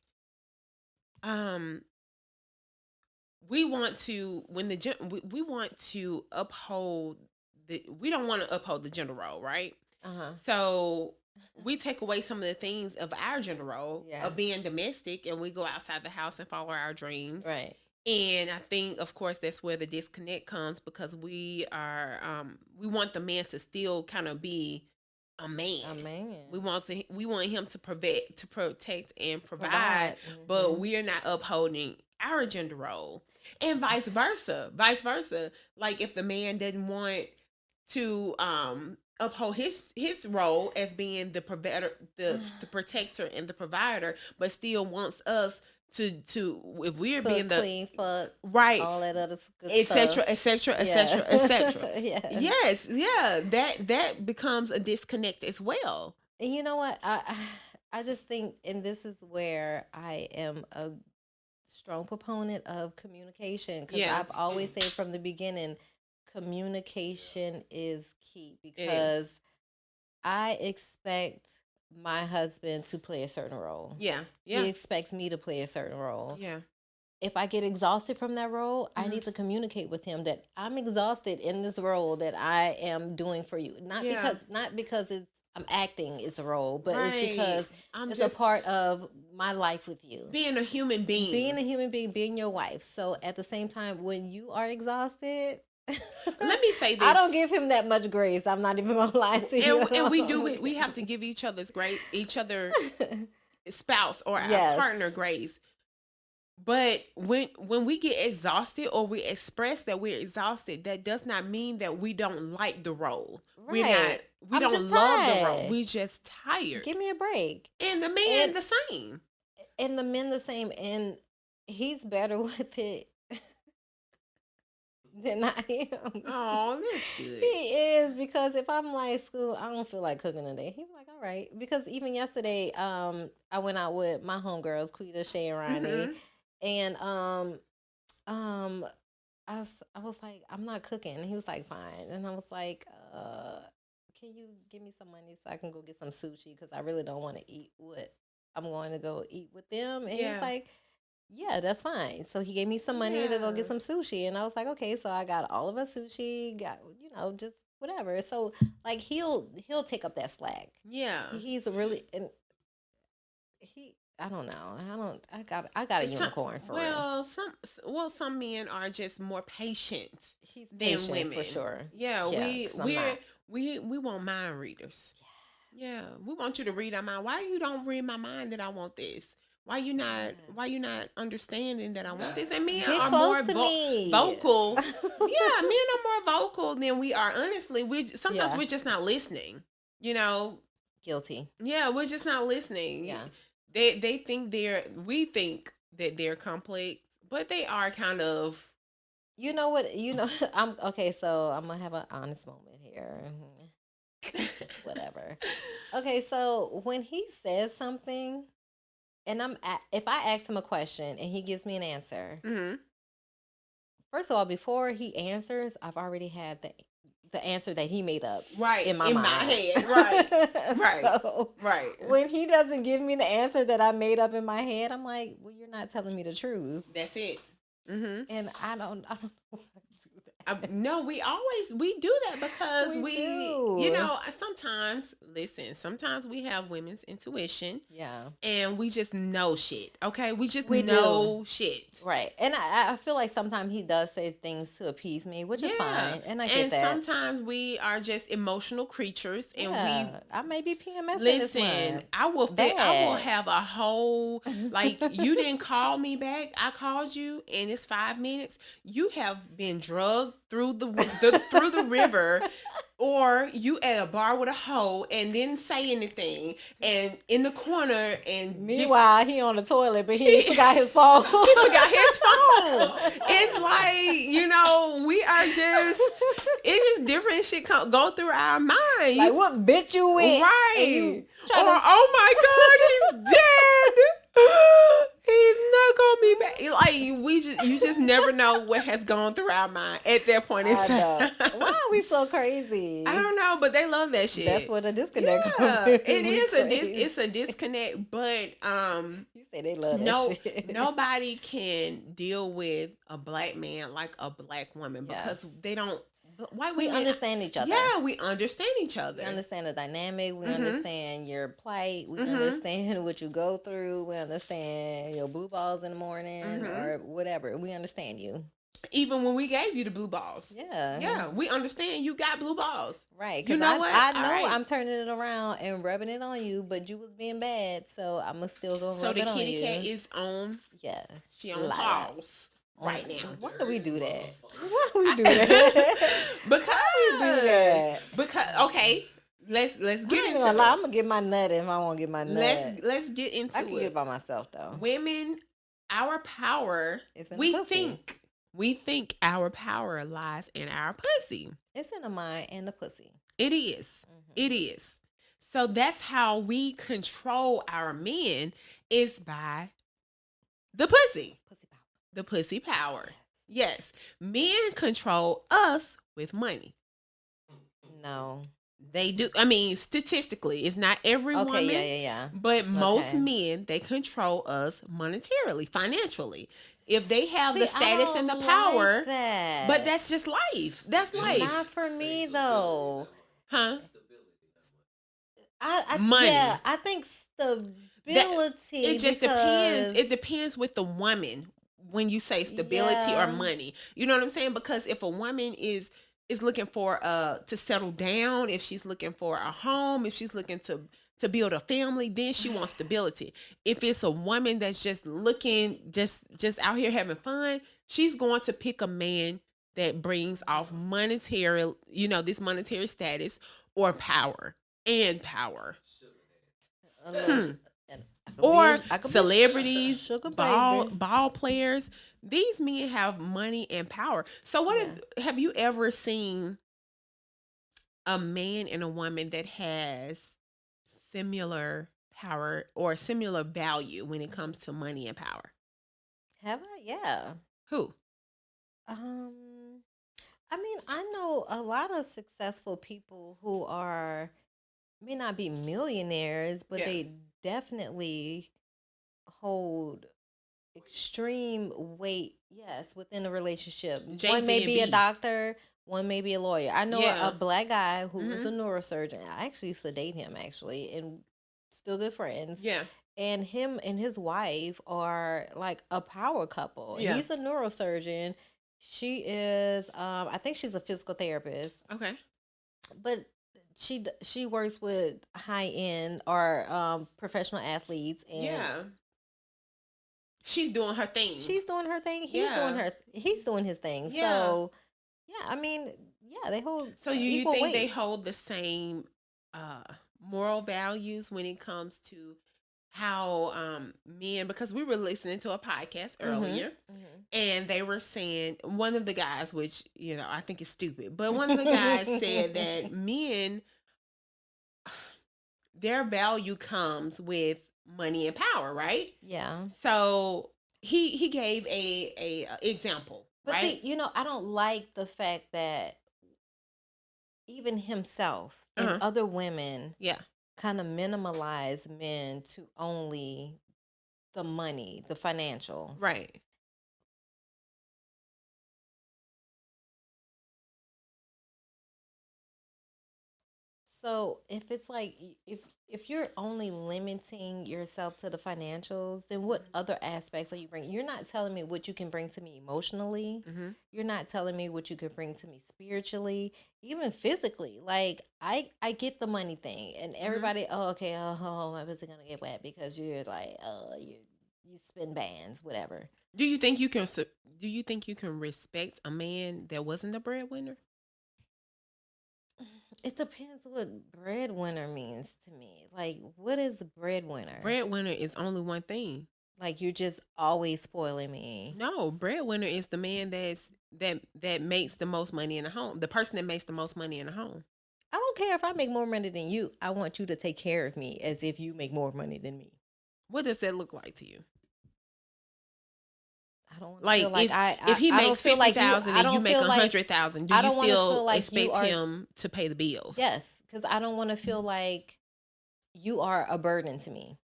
we want to we want to uphold we don't want to uphold the gender role, right? So we take away some of the things of our gender role of being domestic, and we go outside the house and follow our dreams. Right. And I think, of course, that's where the disconnect comes, because we are we want the man to still kind of be a man. A man. We want him to protect and provide, Mm-hmm. but we are not upholding our gender role, and vice versa. Vice versa. Like if the man didn't want to uphold his role as being the provider, the protector and the provider, but still wants us to if we're Cook, being the clean, fuck, right, all that other good etc., stuff. etc., etc., etc. Yeah. Yes, yeah, that becomes a disconnect as well. And you know what? I just think, and this is where I am a strong proponent of communication, because Yeah. I've always said from the beginning, communication is key, because I expect my husband to play a certain role. Yeah, He yeah, expects me to play a certain role. yeah. If I get exhausted from that role, I need to communicate with him that I'm exhausted in this role that I am doing for you. Not because I'm acting it's a role, but it's because it's a part of my life with you. Being a human being. Being your wife. So at the same time, when you are exhausted, let me say this. I don't give him that much grace. I'm not even gonna lie to you. And we have to give each other spouse or our partner grace. But when we get exhausted or we express that we're exhausted, that does not mean that we don't like the role. Right. We don't love the role. We just tired. Give me a break. And the man the same. And the men the same. And he's better with it than I am. Oh, that's good. He is, because if I'm like, school, I don't feel like cooking today. He's like, all right. Because even yesterday, I went out with my homegirls, Quita, Shay, and Ronnie. And I was like, I'm not cooking. And he was like, fine. And I was like, can you give me some money so I can go get some sushi? Because I really don't want to eat what I'm going to go eat with them. And he was like, yeah, that's fine. So he gave me some money to go get some sushi. And I was like, okay, so I got all of us sushi, got, just whatever. So like he'll take up that slack. Yeah. He's really, and I don't know. I got a unicorn for real. Some men are just more patient. He's patient than women for sure. Yeah, we want mind readers. Yeah, we want you to read our mind. Why you don't read my mind that I want this? Why you not understanding that I want this? And men are more vocal. Yeah, men are more vocal than we are. Honestly, sometimes we're just not listening. Guilty. Yeah, we're just not listening. Yeah. They think we think that they're complex, but they are kind of. You know what? I'm okay. So I'm gonna have an honest moment here. Whatever. Okay, so when he says something, and if I ask him a question and he gives me an answer, first of all, before he answers, I've already had the answer that he made up in my head. Right. So, when he doesn't give me the answer that I made up in my head, I'm like, well, you're not telling me the truth. That's it. And I don't know why I do that. No, we do that because we do. sometimes we have women's intuition. Yeah. And we just know shit. Okay. We know shit. Right. And I feel like sometimes he does say things to appease me, which is fine. And I get that. And sometimes we are just emotional creatures, and I may be PMS. Listen, I will have a whole, like, you didn't call me back. I called you and it's 5 minutes. You have been drugged through the river, or you at a bar with a hoe and didn't say anything, and in the corner, and meanwhile he on the toilet, but he forgot his phone. He forgot his phone. It's like, we are just, it's just different shit go through our minds. Like, what bitch you with? Right. Oh my God, he's dead. He's not gonna be back. Like, you just never know what has gone through our mind at that point in time. Why are we so crazy? I don't know, but they love that shit. That's what a disconnect is. It is it's a disconnect, but you say they love that shit. Nobody can deal with a black man like a black woman because they don't. We understand each other. Yeah, we understand each other. We understand the dynamic. We understand your plight. We understand what you go through. We understand your blue balls in the morning or whatever. We understand you. Even when we gave you the blue balls. Yeah. Yeah, we understand you got blue balls. Right. You know what? I know All right. I'm turning it around and rubbing it on you, but you was being bad, so I'm going to still go So rub the it on you. kitty cat is on. Yeah. She on pause right now. Why do we do that? Why do we do that? Because okay, let's get into it. I'm it. gonna get my nut if I want to get my nut. Let's get into it. I can get it by myself though. Women, our power. It's in we the pussy. think our power lies in our pussy. It's in the mind and the pussy. It is. It is. So that's how we control our men is by the pussy. Pussy power. The pussy power. Yes. Men control us with money. No. They do. I mean, statistically, it's not every woman. Yeah. But most men, they control us monetarily, financially. If they have the status and the power, like that. but that's just life. That's life. Not for me though. Huh? Money. Yeah, I think stability. It just depends. It depends with the woman when you say stability or money. You know what I'm saying? Because if a woman is looking for to settle down, if she's looking for a home, if she's looking to build a family, then she wants stability. If it's a woman that's just looking, just out here having fun, she's going to pick a man that brings off monetary, this monetary status or power. Or celebrities, ball players. These men have money and power. So have you ever seen a man and a woman that has similar power or similar value when it comes to money and power? Have I? Yeah. Who? I mean, I know a lot of successful people who may not be millionaires, but they definitely hold extreme weight, within a relationship. One may be a doctor, one may be a lawyer. I know a black guy who is a neurosurgeon. I actually used to date him, and still good friends. Yeah. And him and his wife are like a power couple. Yeah. He's a neurosurgeon. She is, I think she's a physical therapist. Okay. But she works with high end or professional athletes, and she's doing her thing. He's doing his thing. Yeah. So I mean, they hold. So you think weight. They hold the same moral values when it comes to how men? Because we were listening to a podcast earlier, and they were saying, one of the guys, which I think is stupid, but one of the guys said that men, their value comes with money and power, right? Yeah. So he gave a example, but right? See, I don't like the fact that even himself and other women, kind of minimalize men to only the money, the financial, right? So if it's like if you're only limiting yourself to the financials, then what other aspects are you bringing? You're not telling me what you can bring to me emotionally. You're not telling me what you can bring to me spiritually, even physically. Like I get the money thing, and everybody, my pussy gonna get wet because you're like, you spin bands, whatever. Do you think you can respect a man that wasn't a breadwinner? It depends what breadwinner means to me. Like, what is breadwinner? Breadwinner is only one thing. Like, you're just always spoiling me. No, breadwinner is the man that makes the most money in the home. The person that makes the most money in the home. I don't care if I make more money than you. I want you to take care of me as if you make more money than me. What does that look like to you? I don't feel like if he makes 50,000 and you make 100,000, do you still expect him to pay the bills? Yes, because I don't want to feel like you are a burden to me.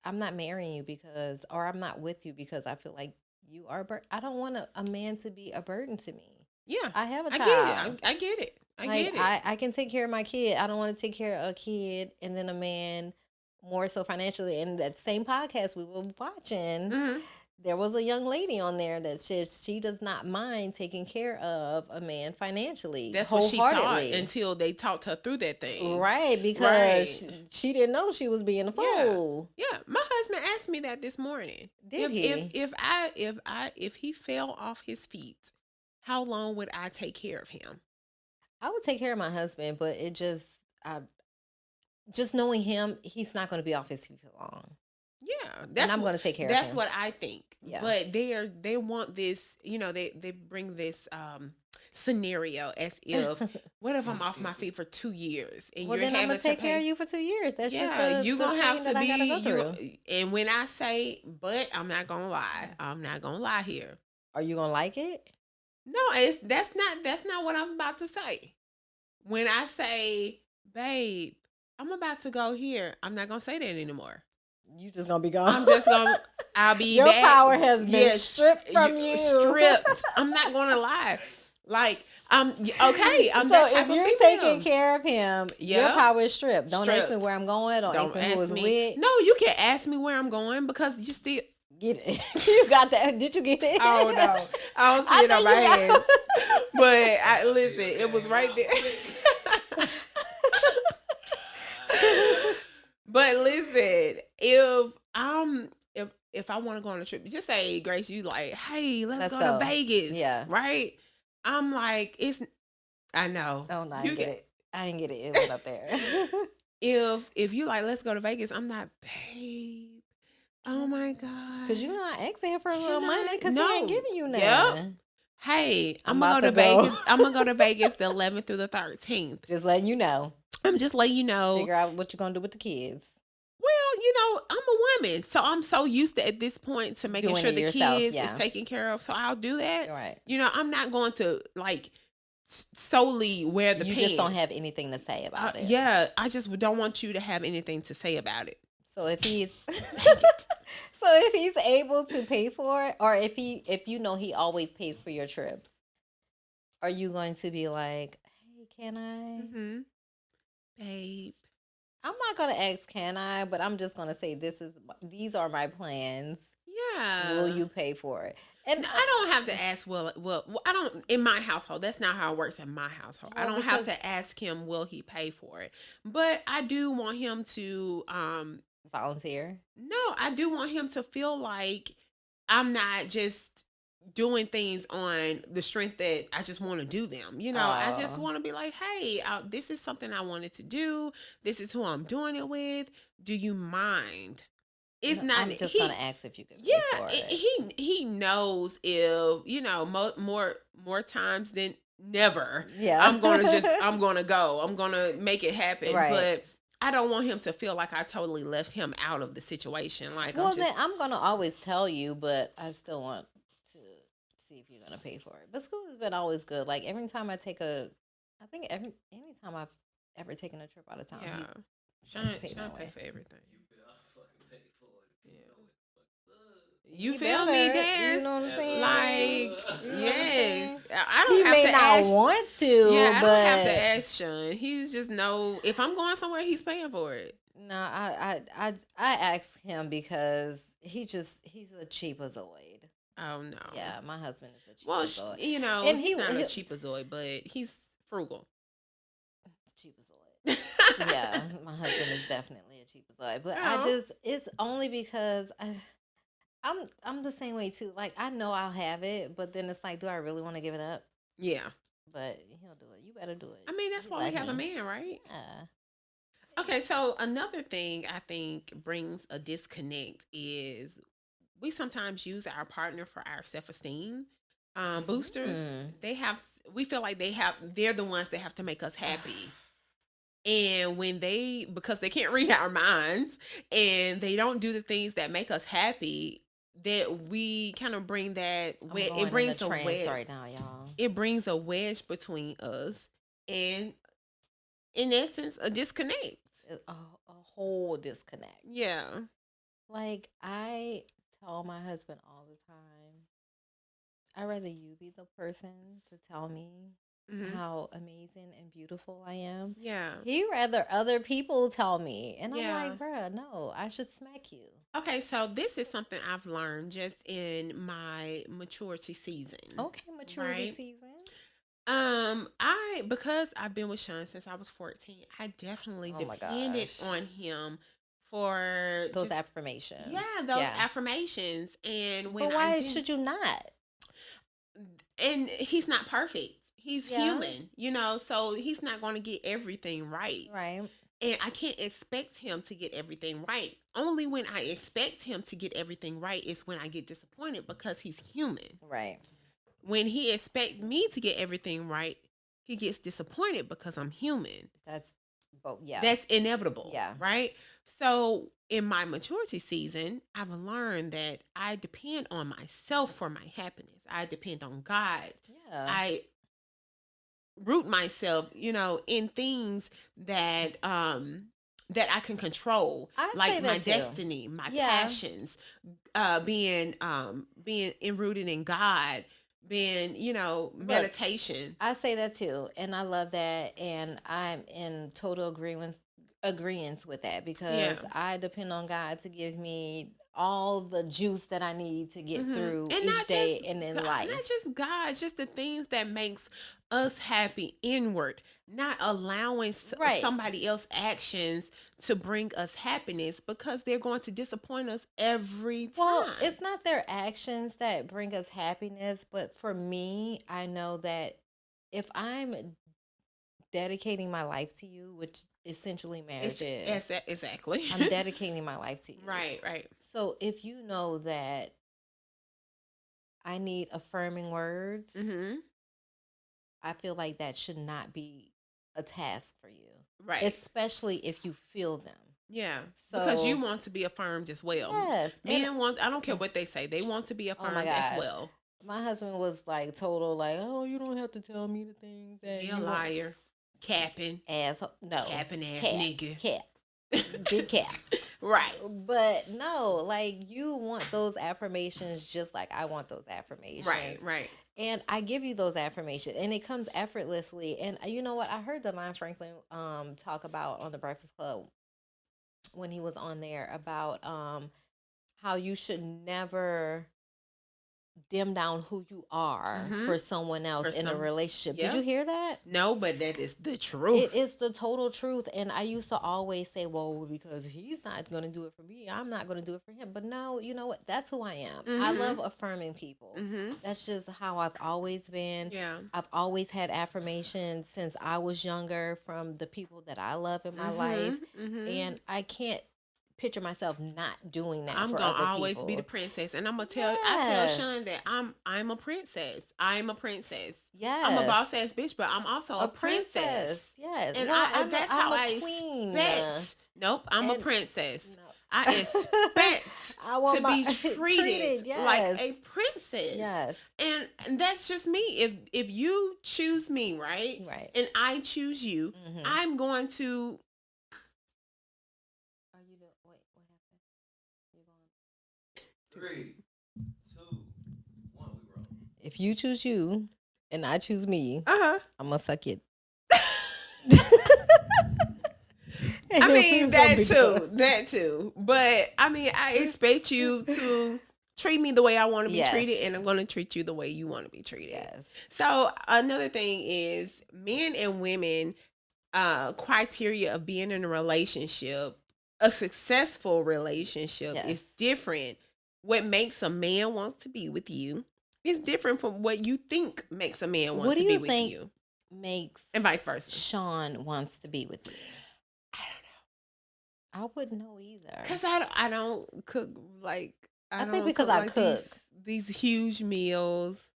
I'm not marrying you or I'm not with you because I feel like you are a burden. I don't want a man to be a burden to me. Yeah, I have a child. I get it. I can take care of my kid. I don't want to take care of a kid and then a man more so financially. And that same podcast we were watching. there was a young lady on there that says she does not mind taking care of a man financially. That's what she thought until they talked her through that thing. Right, because she didn't know she was being a fool. Yeah. My husband asked me that this morning. Did he? If he fell off his feet, how long would I take care of him? I would take care of my husband, but it just knowing him, he's not going to be off his feet for long. Yeah, and I'm going to take care of him. That's what I think. Yeah, but they want this. They bring this scenario as if what if I'm off my feet for 2 years and well, you're then I'm gonna take care of you for 2 years. That's just you're gonna have to be. And when I say, but I'm not gonna lie. I'm not gonna lie here. Are you gonna like it? No, that's not what I'm about to say. When I say, babe, I'm about to go here, I'm not gonna say that anymore. You just gonna be gone. I'm just gonna. I'll be. Your back. power has been stripped from you. Stripped. I'm not gonna lie. Like, okay. So if you're taking care of him, your power is stripped. Don't ask me where I'm going. Don't ask me who is with. No, you can ask me where I'm going because you still get it. You got that? Did you get it? Oh no, I don't see it on my hands. But listen, it was right there. But listen, if I want to go on a trip, just say, Grace, you like, hey, let's go to Vegas. Yeah. Right? I'm like, I know. Oh, no, I didn't get it. I didn't get it. It went up there. If you like, let's go to Vegas, I'm not, babe. Oh my God. Because you're not asking for a little money because he ain't giving you nothing. Yep. Hey, I'm going to go to Vegas. I'm going to go to Vegas the 11th through the 13th. Just letting you know. I'm just letting you know. Figure out what you're going to do with the kids. Well, I'm a woman, so I'm so used to at this point to making sure the kids is taken care of. So I'll do that. Right. I'm not going to like solely wear the pants. You just don't have anything to say about it. Yeah, I just don't want you to have anything to say about it. So if he's able to pay for it, or if he always pays for your trips, are you going to be like, hey, can I? Mm-hmm. Babe, I'm not gonna ask can I, but I'm just gonna say these are my plans. Yeah. Will you pay for it? And I don't have to ask. Well, I don't. In my household, that's not how it works in my household. I don't have to ask him. Will he pay for it? But I do want him to volunteer. No, I do want him to feel like I'm not just doing things on the strength that I just want to do them. I just want to be like, hey, this is something I wanted to do. This is who I'm doing it with. Do you mind? It's not. I'm just gonna ask if you can. Yeah, pay for it. He knows if more times than never. Yeah, I'm gonna go. I'm gonna make it happen. Right. But I don't want him to feel like I totally left him out of the situation. Like, I'm gonna always tell you, but I still want to see if you're gonna pay for it. But school has been always good. Like anytime I've ever taken a trip out of town, yeah, Sean pay for everything. You feel me, Dance? You know what I'm saying? Like, yes. I don't he have may to not ask, want to, yeah, but I don't have to ask Sean. He's just if I'm going somewhere, he's paying for it. No, I asked him because he's a cheapazoid. Oh no. Yeah, my husband is a cheapazoid. Well, and he's not a cheapazoid, but he's frugal. Cheapazoid. Yeah, my husband is definitely a cheapazoid. But it's only because I'm the same way too. Like I know I'll have it, but then it's like, do I really want to give it up? Yeah. But he'll do it. You better do it. I mean, that's why we have a man, right? Yeah. Okay, so another thing I think brings a disconnect is we sometimes use our partner for our self-esteem boosters. We feel like they're the ones that have to make us happy. And because they can't read our minds and they don't do the things that make us happy, that we kind of bring that it brings a wedge right now, y'all. It brings a wedge between us and, in essence, a disconnect. A whole disconnect. Yeah. Like I tell my husband all the time, I'd rather you be the person to tell me how amazing and beautiful I am. Yeah. He rather other people tell me. And Yeah. I'm like, bruh, no, I should smack you. Okay, so this is something I've learned just in my maturity season. Okay, maturity right? season. Because I've been with Sean since I was 14, I definitely Oh my depended gosh. on him for Those just, affirmations. yeah, those affirmations. And when But why should you not? and he's not perfect. He's Yeah. human, you know, so he's not going to get everything right. Right. And I can't expect him to get everything right. Only when I expect him to get everything right is when I get disappointed because he's human. Right. When he expects me to get everything right, he gets disappointed because I'm human. That's both. Yeah. That's inevitable. Yeah. Right? So in my maturity season, I've learned that I depend on myself for my happiness. I depend on God. Yeah. I root myself, you know, in things that that I can control, I say like that my too. destiny, my Yeah. passions, being enrooted in God, being, you know, meditation. I say that too, and I love that, and I'm in total agreement with that because I depend on God to give me all the juice that I need to get through And each not day just and in God, life. not just God, it's just the things that makes us happy inward, not allowing Right. somebody else's actions to bring us happiness because they're going to disappoint us every time. Well, it's not their actions that bring us happiness, but for me, I know that if I'm dedicating my life to you, which essentially marriage is, exactly. I'm dedicating my life to you. Right, right. So if you know that I need affirming words, Mm-hmm. I feel like that should not be a task for you. Right. Especially if you feel them. Yeah. So, because you want to be affirmed as well. Yes. Men want, I don't care what they say, they want to be affirmed as well. My husband was like total like, oh, you don't have to tell me the things that He a liar. Capping. Asshole. No. Capping ass Cap. nigga. Cap. Big cap. Right. But no, like you want those affirmations just like I want those affirmations. Right, right. And I give you those affirmations and it comes effortlessly. And you know what? I heard Aretha Franklin talk about on the Breakfast Club when he was on there about how you should never dim down who you are for someone else in a relationship. Yeah. Did you hear that? No, but that is the truth. It is the total truth. And I used to always say, well, because he's not going to do it for me, I'm not going to do it for him. But no, you know what? That's who I am. I love affirming people. That's just how I've always been. Yeah. I've always had affirmations since I was younger from the people that I love in my life. And I can't picture myself not doing that. I'm for gonna other always people. be the princess, and I'm gonna tell. I tell Sean that I'm a princess. I'm a princess. Yes, I'm a boss ass bitch, but I'm also a princess. Yes, and no, that's I'm how a I queen. Nope, I'm a princess. No. I expect I want to be treated, treated, like yes. a princess. Yes, and that's just me. If you choose me, right, and I choose you, I'm going to. What happened? 3, 2, 1, we roll. If you choose you and I choose me, I'm gonna suck it. I mean that too. But I mean, I expect you to treat me the way I want to be treated, and I'm going to treat you the way you want to be treated. Yes. So another thing is men and women criteria of being in a relationship, a successful relationship is different. What makes a man want to be with you is different from what you think makes a man want to be with you. Makes and vice versa. Sean wants to be with you. I don't know. I wouldn't know either. Cause I don't cook like I think because I cook these huge meals.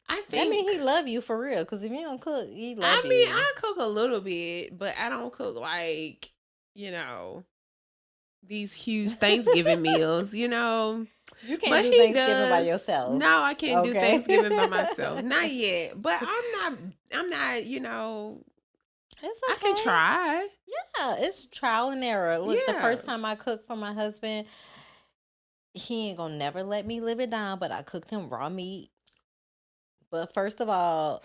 I think. I mean, he love you for real. Cause if you don't cook, he love you. I mean, I cook a little bit, but I don't cook like, you know, these huge Thanksgiving meals. You know, you can't do Thanksgiving by yourself. No, I can't do Thanksgiving by myself. Not yet. But I'm not. You know. It's okay. I can try. Yeah, it's trial and error. Look, the first time I cooked for my husband, he ain't gonna never let me live it down, but I cooked him raw meat. But first of all,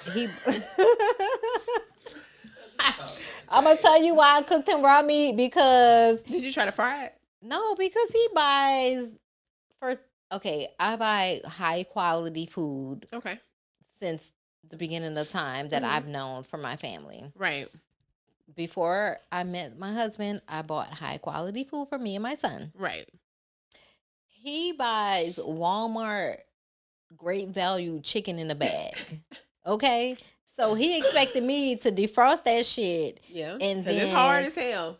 I'm gonna tell you why I cooked him raw meat because Did you try to fry it? no, because he buys first. Okay, I buy high quality food Okay. since the beginning of time that I've known for my family. Right. Before I met my husband, I bought high quality food for me and my son. Right. He buys Walmart great value chicken in a bag. Okay? So he expected me to defrost that shit. Yeah. And Because then it's hard as hell.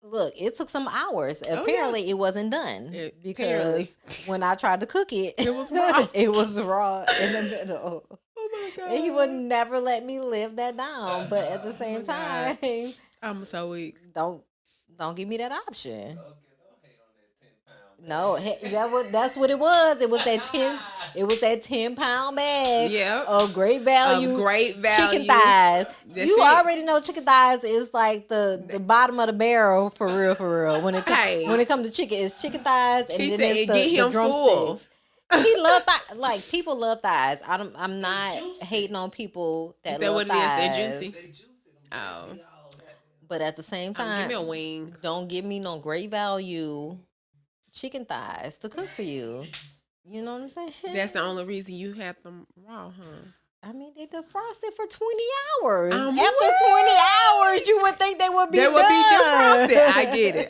Look, it took some hours. Apparently, it wasn't done because when I tried to cook it, it was raw. It was raw in the middle. Oh my God. And he would never let me live that down. But at the same time, I'm so weak. don't give me that option. Don't hate on that 10 pound. No, that's what it was. It was that 10-pound bag. Yep. Of great value. Chicken thighs. That's You it. already know chicken thighs is like the bottom of the barrel for real. When it comes to chicken, it's chicken thighs and He then said, it's "Get him the drumsticks. full." He love like people love thighs. I'm not hating on people that Is that love what it is? thighs. They're juicy. They juicy. Oh. But at the same Give time, me a wing. don't give me no great value chicken thighs to cook for you. You know what I'm saying? That's the only reason you have them raw, huh? I mean, they defrosted for 20 hours. I'm After 20 hours, you would think they would be done. defrosted.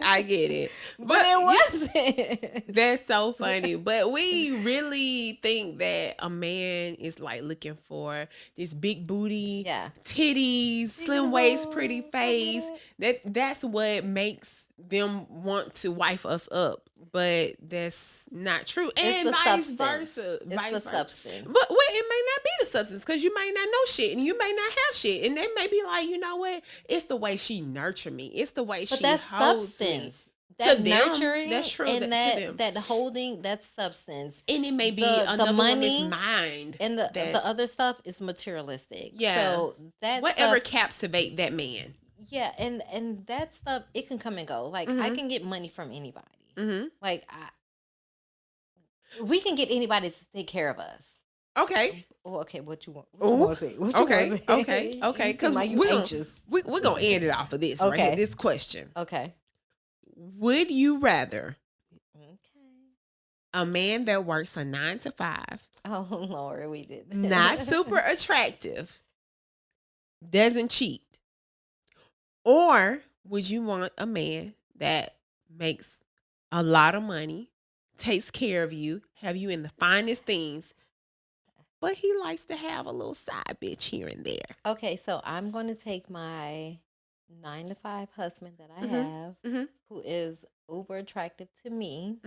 I get it. But it wasn't. That's so funny. But we really think that a man is like looking for this big booty, titties, slim waist, pretty face. That's what makes them want to wife us up. But that's not true. And vice versa. It's the substance. But it may not be the substance because you may not know shit and you may not have shit. And they may be like, you know what? It's the way she nurtured me. It's the way she holds substance. me. That To them, nurturing, that's true. and to them. that holding, that's substance. And it may be the another money, woman's mind. And the other stuff is materialistic. Yeah. So that whatever stuff, captivate that man. Yeah, and that stuff, it can come and go. Like I can get money from anybody. Like we can get anybody to take care of us. Okay. Oh, okay. What you want? Okay. Because we're gonna end it off of this. Okay. Right here, this question. Okay. Would you rather a man that works a 9 to 5? Oh Lord, we did that. Not super attractive, doesn't cheat, or would you want a man that makes a lot of money, takes care of you, have you in the finest things, but he likes to have a little side bitch here and there? Okay, so I'm going to take my 9 to 5 husband that I have, who is uber attractive to me.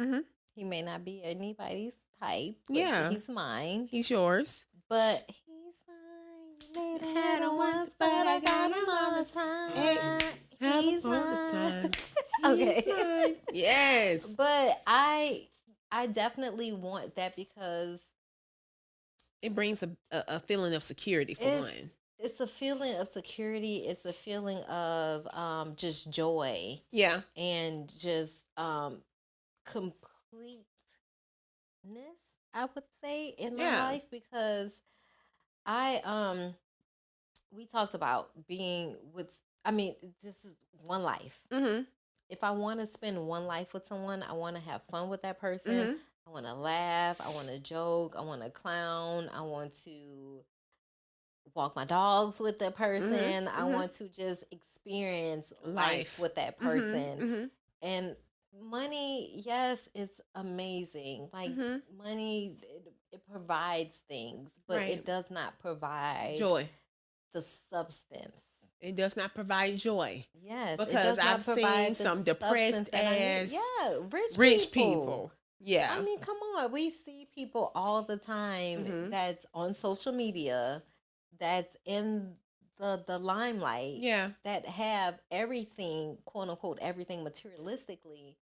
He may not be anybody's type. But he's mine. He's yours. But he's mine. Later had him once, but I got him all the time. He's mine. Okay. Yes. But I definitely want that because it brings a feeling of security for one. It's a feeling of security. It's a feeling of just joy. Yeah. And just completeness, I would say, in my life, because we talked about being with, this is one life. If I want to spend one life with someone, I want to have fun with that person. I want to laugh. I want to joke. I want to clown. I want to walk my dogs with that person. I want to just experience life with that person. And money, yes, it's amazing. Like money, it provides things, but it does not provide joy, the substance. It does not provide joy. Yes, because I've seen some depressed ass, rich people. Yeah, I mean, come on, we see people all the time that's on social media, that's in the limelight, that have everything, quote unquote, everything materialistically.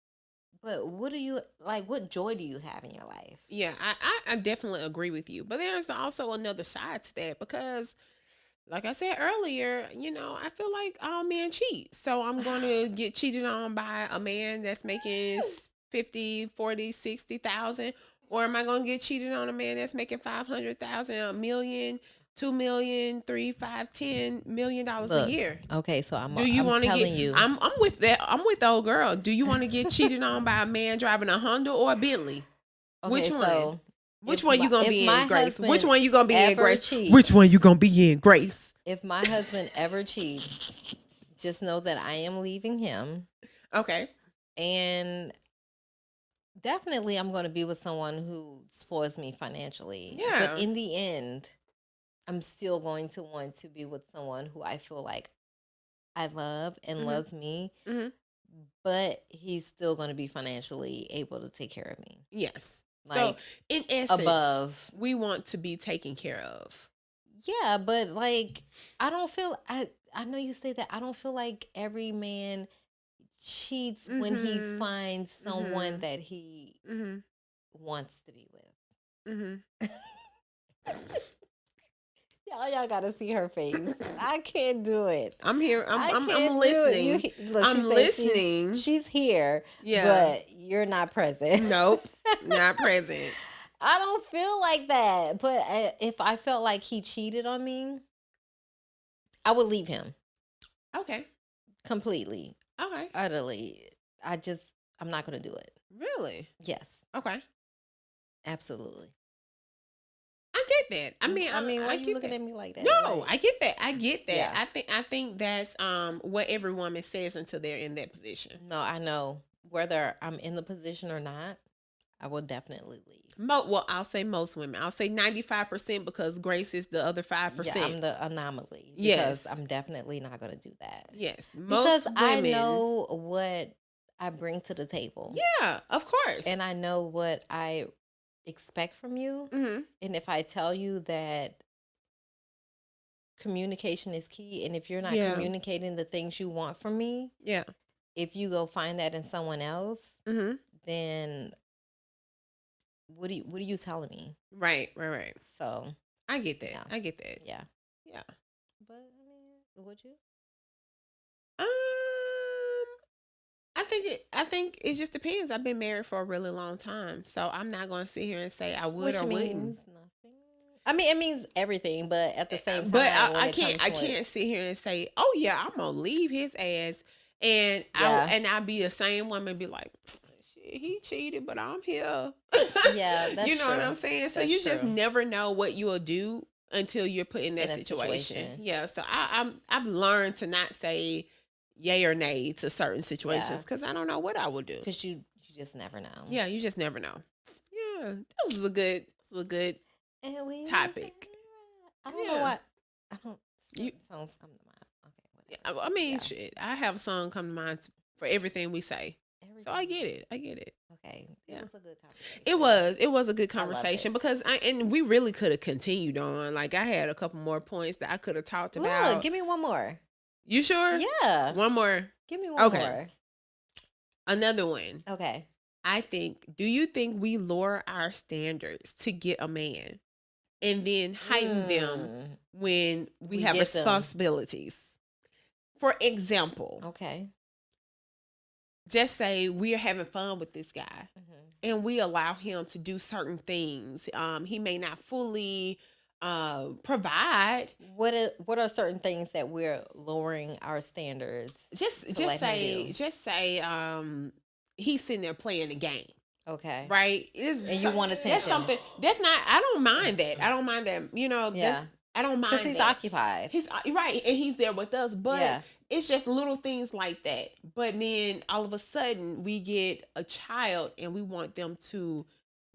But what do you like? What joy do you have in your life? Yeah, I definitely agree with you. But there's also another side to that because, like I said earlier, I feel like all men cheat. So I'm going to get cheated on by a man that's making 50, 40, 60,000, Or am I going to get cheated on a man that's making 500,000, a million, 2 million, 3, 5, 10 million dollars a year? Okay, so I'm telling you. I'm with that. I'm with the old girl. Do you want to get cheated on by a man driving a Honda or a Bentley? Okay, Which one? so Which one you gonna be in, Grace? Which one you gonna be in, Grace? Cheats, Which one you gonna be in, Grace? If my husband ever cheats, just know that I am leaving him. Okay. And definitely I'm going to be with someone who spoils me financially. Yeah. But in the end, I'm still going to want to be with someone who I feel like I love and loves me. Mm-hmm. But he's still going to be financially able to take care of me. Yes. Like, so in essence, above, we want to be taken care of. Yeah, but like I don't feel I know you say that. I don't feel like every man cheats when he finds someone that he wants to be with. Y'all gotta see her face. I can't do it. I'm here. I'm listening. I'm listening. She's here. Yeah, but you're not present. Nope, not present. I don't feel like that. But if I felt like he cheated on me, I would leave him. Okay. Completely. Okay. Utterly. I'm not going to do it. Really? Yes. Okay. Absolutely. I get that. I mean, why are you looking at me like that? No, like, I get that. I get that. Yeah. I think that's what every woman says until they're in that position. No, I know. Whether I'm in the position or not, I will definitely leave. Well, I'll say most women. I'll say 95% because Grace is the other 5%. Yeah, I'm the anomaly. Yes. Because I'm definitely not going to do that. Yes. Because I know what I bring to the table. Yeah, of course. And I know what I expect from you. Mm-hmm. And if I tell you that communication is key, and if you're not communicating the things you want from me, if you go find that in someone else, then what are you telling me? Right. So I get that. Yeah. I get that. Yeah. But I mean, would you? I think it just depends. I've been married for a really long time, so I'm not going to sit here and say I would or wouldn't. Nothing. I mean, it means everything, but at the same time, but I can't sit here and say, "Oh yeah, I'm gonna leave his ass," and I'll be the same woman, be like, "Shit, he cheated, but I'm here." Yeah, that's you know true. what I'm saying. So that's you just never know what you will do until you're put in that situation. Yeah. So I've learned to not say yay or nay to certain situations because I don't know what I would do. Because you just never know. Yeah, you just never know. Yeah, this was a good topic. I don't know what songs come to mind. Okay, whatever. I mean, shit. I have a song come to mind for everything we say. So I get it. Okay, it was a good conversation. It was a good conversation because we really could have continued on. Like I had a couple more points that I could have talked about. Look, give me one more. You sure? Yeah. One more. Give me one more. Another one. Okay. Do you think we lower our standards to get a man and then heighten them when we have responsibilities? For example. Okay. Just say we are having fun with this guy and we allow him to do certain things. He may not fully provide. What are certain things that we're lowering our standards? Just say he's sitting there playing the game. Okay. Right? And you want attention. That's something that's not I don't mind that. You know, I don't mind because he's occupied. He's right, and he's there with us, but it's just little things like that. But then all of a sudden we get a child and we want them to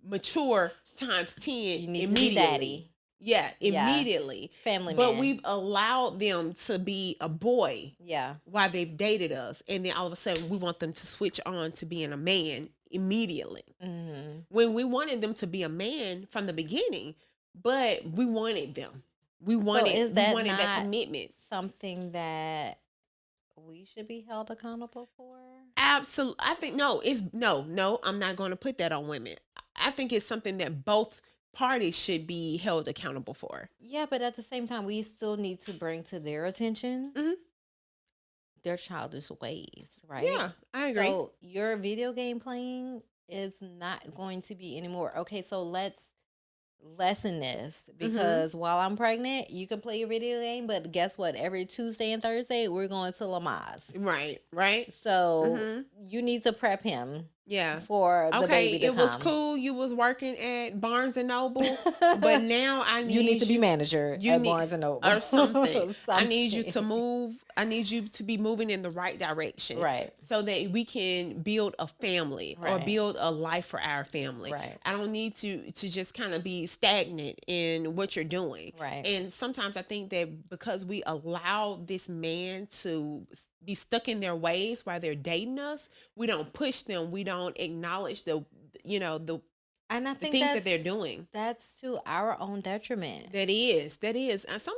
mature times 10 immediately. Daddy. Yeah, immediately. Family but man. We've allowed them to be a boy while they've dated us. And then all of a sudden we want them to switch on to being a man immediately. Mm-hmm. When we wanted them to be a man from the beginning, but we wanted them. We wanted that commitment. Something that we should be held accountable for? Absolutely. I think no, I'm not going to put that on women. I think it's something that both parties should be held accountable for. Yeah, but at the same time, we still need to bring to their attention their childish ways, right? Yeah, I agree. So your video game playing, is not going to be anymore. Okay, so let's lessen this because while I'm pregnant, you can play your video game, but guess what? Every Tuesday and Thursday, we're going to Lamaze. Right. So you need to prep him. Yeah. For the baby to come. It was cool. You was working at Barnes and Noble, but now you need to be manager at Barnes and Noble or something. I need you to move. I need you to be moving in the right direction, right? So that we can build a family or build a life for our family. Right. I don't need to just kind of be stagnant in what you're doing. Right. And sometimes I think that because we allow this man to be stuck in their ways while they're dating us, we don't push them. We don't acknowledge the and I think things that they're doing. That's to our own detriment. That is. And sometimes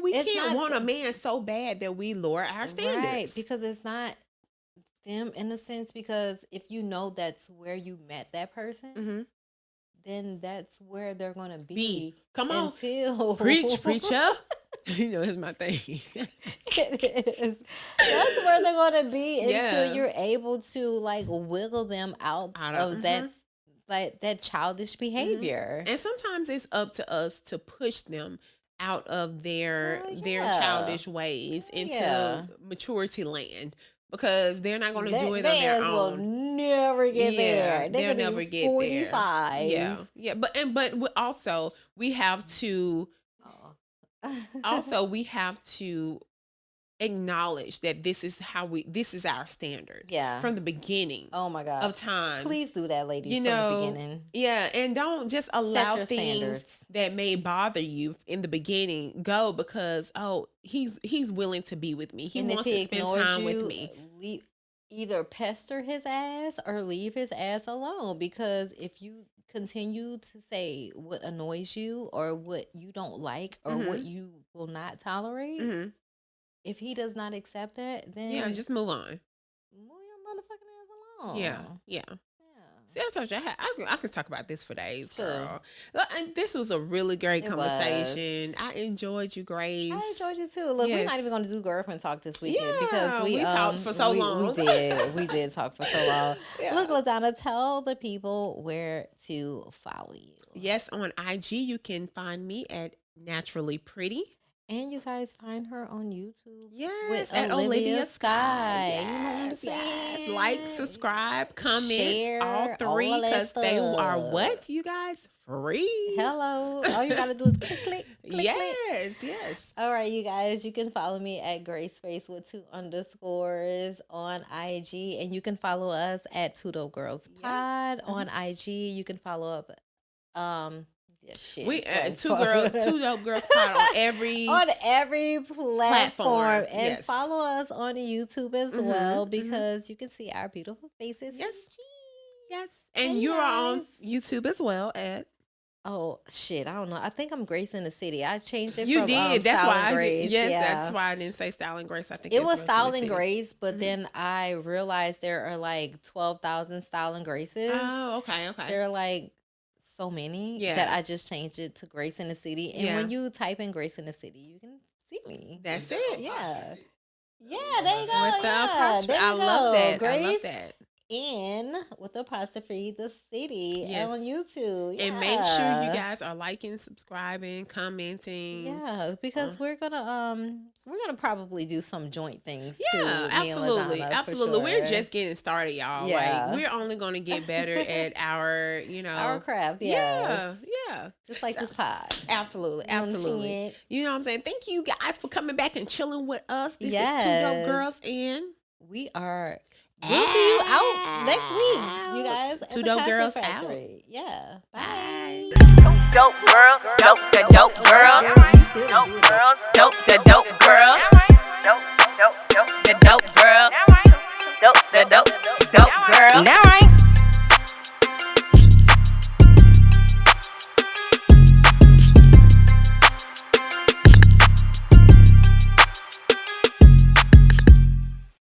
we can't want a man so bad that we lower our standards. Right, because it's not them in a sense, because if you know that's where you met that person, then that's where they're going to be. Come on. Until... Preacher. It's my thing. It is. That's where they're going to be until you're able to like wiggle them out of that, like that childish behavior. And sometimes it's up to us to push them out of their childish ways into maturity land. Because they're not going to do it on their own. Will never get there. They'll never get 45. there. Yeah. But also we have to. We have to acknowledge that this is our standard. Yeah. From the beginning. Oh my God. Of time. Please do that, ladies, from the beginning. Yeah. And don't just allow things standards that may bother you in the beginning go because, he's willing to be with me. He wants to spend time with me. Either pester his ass or leave his ass alone, because if you continue to say what annoys you or what you don't like or what you will not tolerate, if he does not accept that, then just move on. Move your motherfucking ass alone. Yeah. See, I told you I could talk about this for days, girl. And this was a really great conversation. I enjoyed you, Grace. I enjoyed you too. Look, we're not even going to do girlfriend talk this weekend because we talked for so long. We did talk for so long. Look, LaDonna, tell the people where to follow you. Yes, on IG you can find me at Naturally Pretty. And you guys find her on YouTube. Yes, at Olivia Sky. Yes, you know what I'm saying? Like, subscribe, comment, share, all three, because they are what, you guys? Free. Hello. All you got to do is click. Yes. All right, you guys. You can follow me at Graceface with 2 underscores on IG. And you can follow us at 2 Dope Girls Pod on IG. You can follow up... we 2 Dope Girls Pod on every platform. And follow us on YouTube as well, because you can see our beautiful faces. Yes. And you are on YouTube as well at Oh shit! I don't know. I think I'm Grace in the City. I changed it. You from, did. That's Style why. And Grace. That's why I didn't say Style and Grace. I think it was Style and Grace, but then I realized there are like 12,000 Style and Graces. Oh, okay. There are like so many that I just changed it to Grace in the City. And when you type in Grace in the City, you can see me. That's it. Yeah. Yeah, there you go. With the apostrophe. I love that. Grace I love that. In with the apostrophe the city on YouTube. And make sure you guys are liking, subscribing, commenting. Yeah, because we're gonna probably do some joint things. Yeah, absolutely. Sure. We're just getting started, y'all. Yeah. Like, we're only gonna get better at our, our craft. Yeah. Just like this pod. Absolutely. You know what I'm saying? Thank you guys for coming back and chilling with us. This is 2 Dope Girls, and we are. We'll see you out next week, you guys. 2 Dope Girls out. Yeah. Bye. Dope girl, dope the dope girls. Dope girls, dope the dope girls.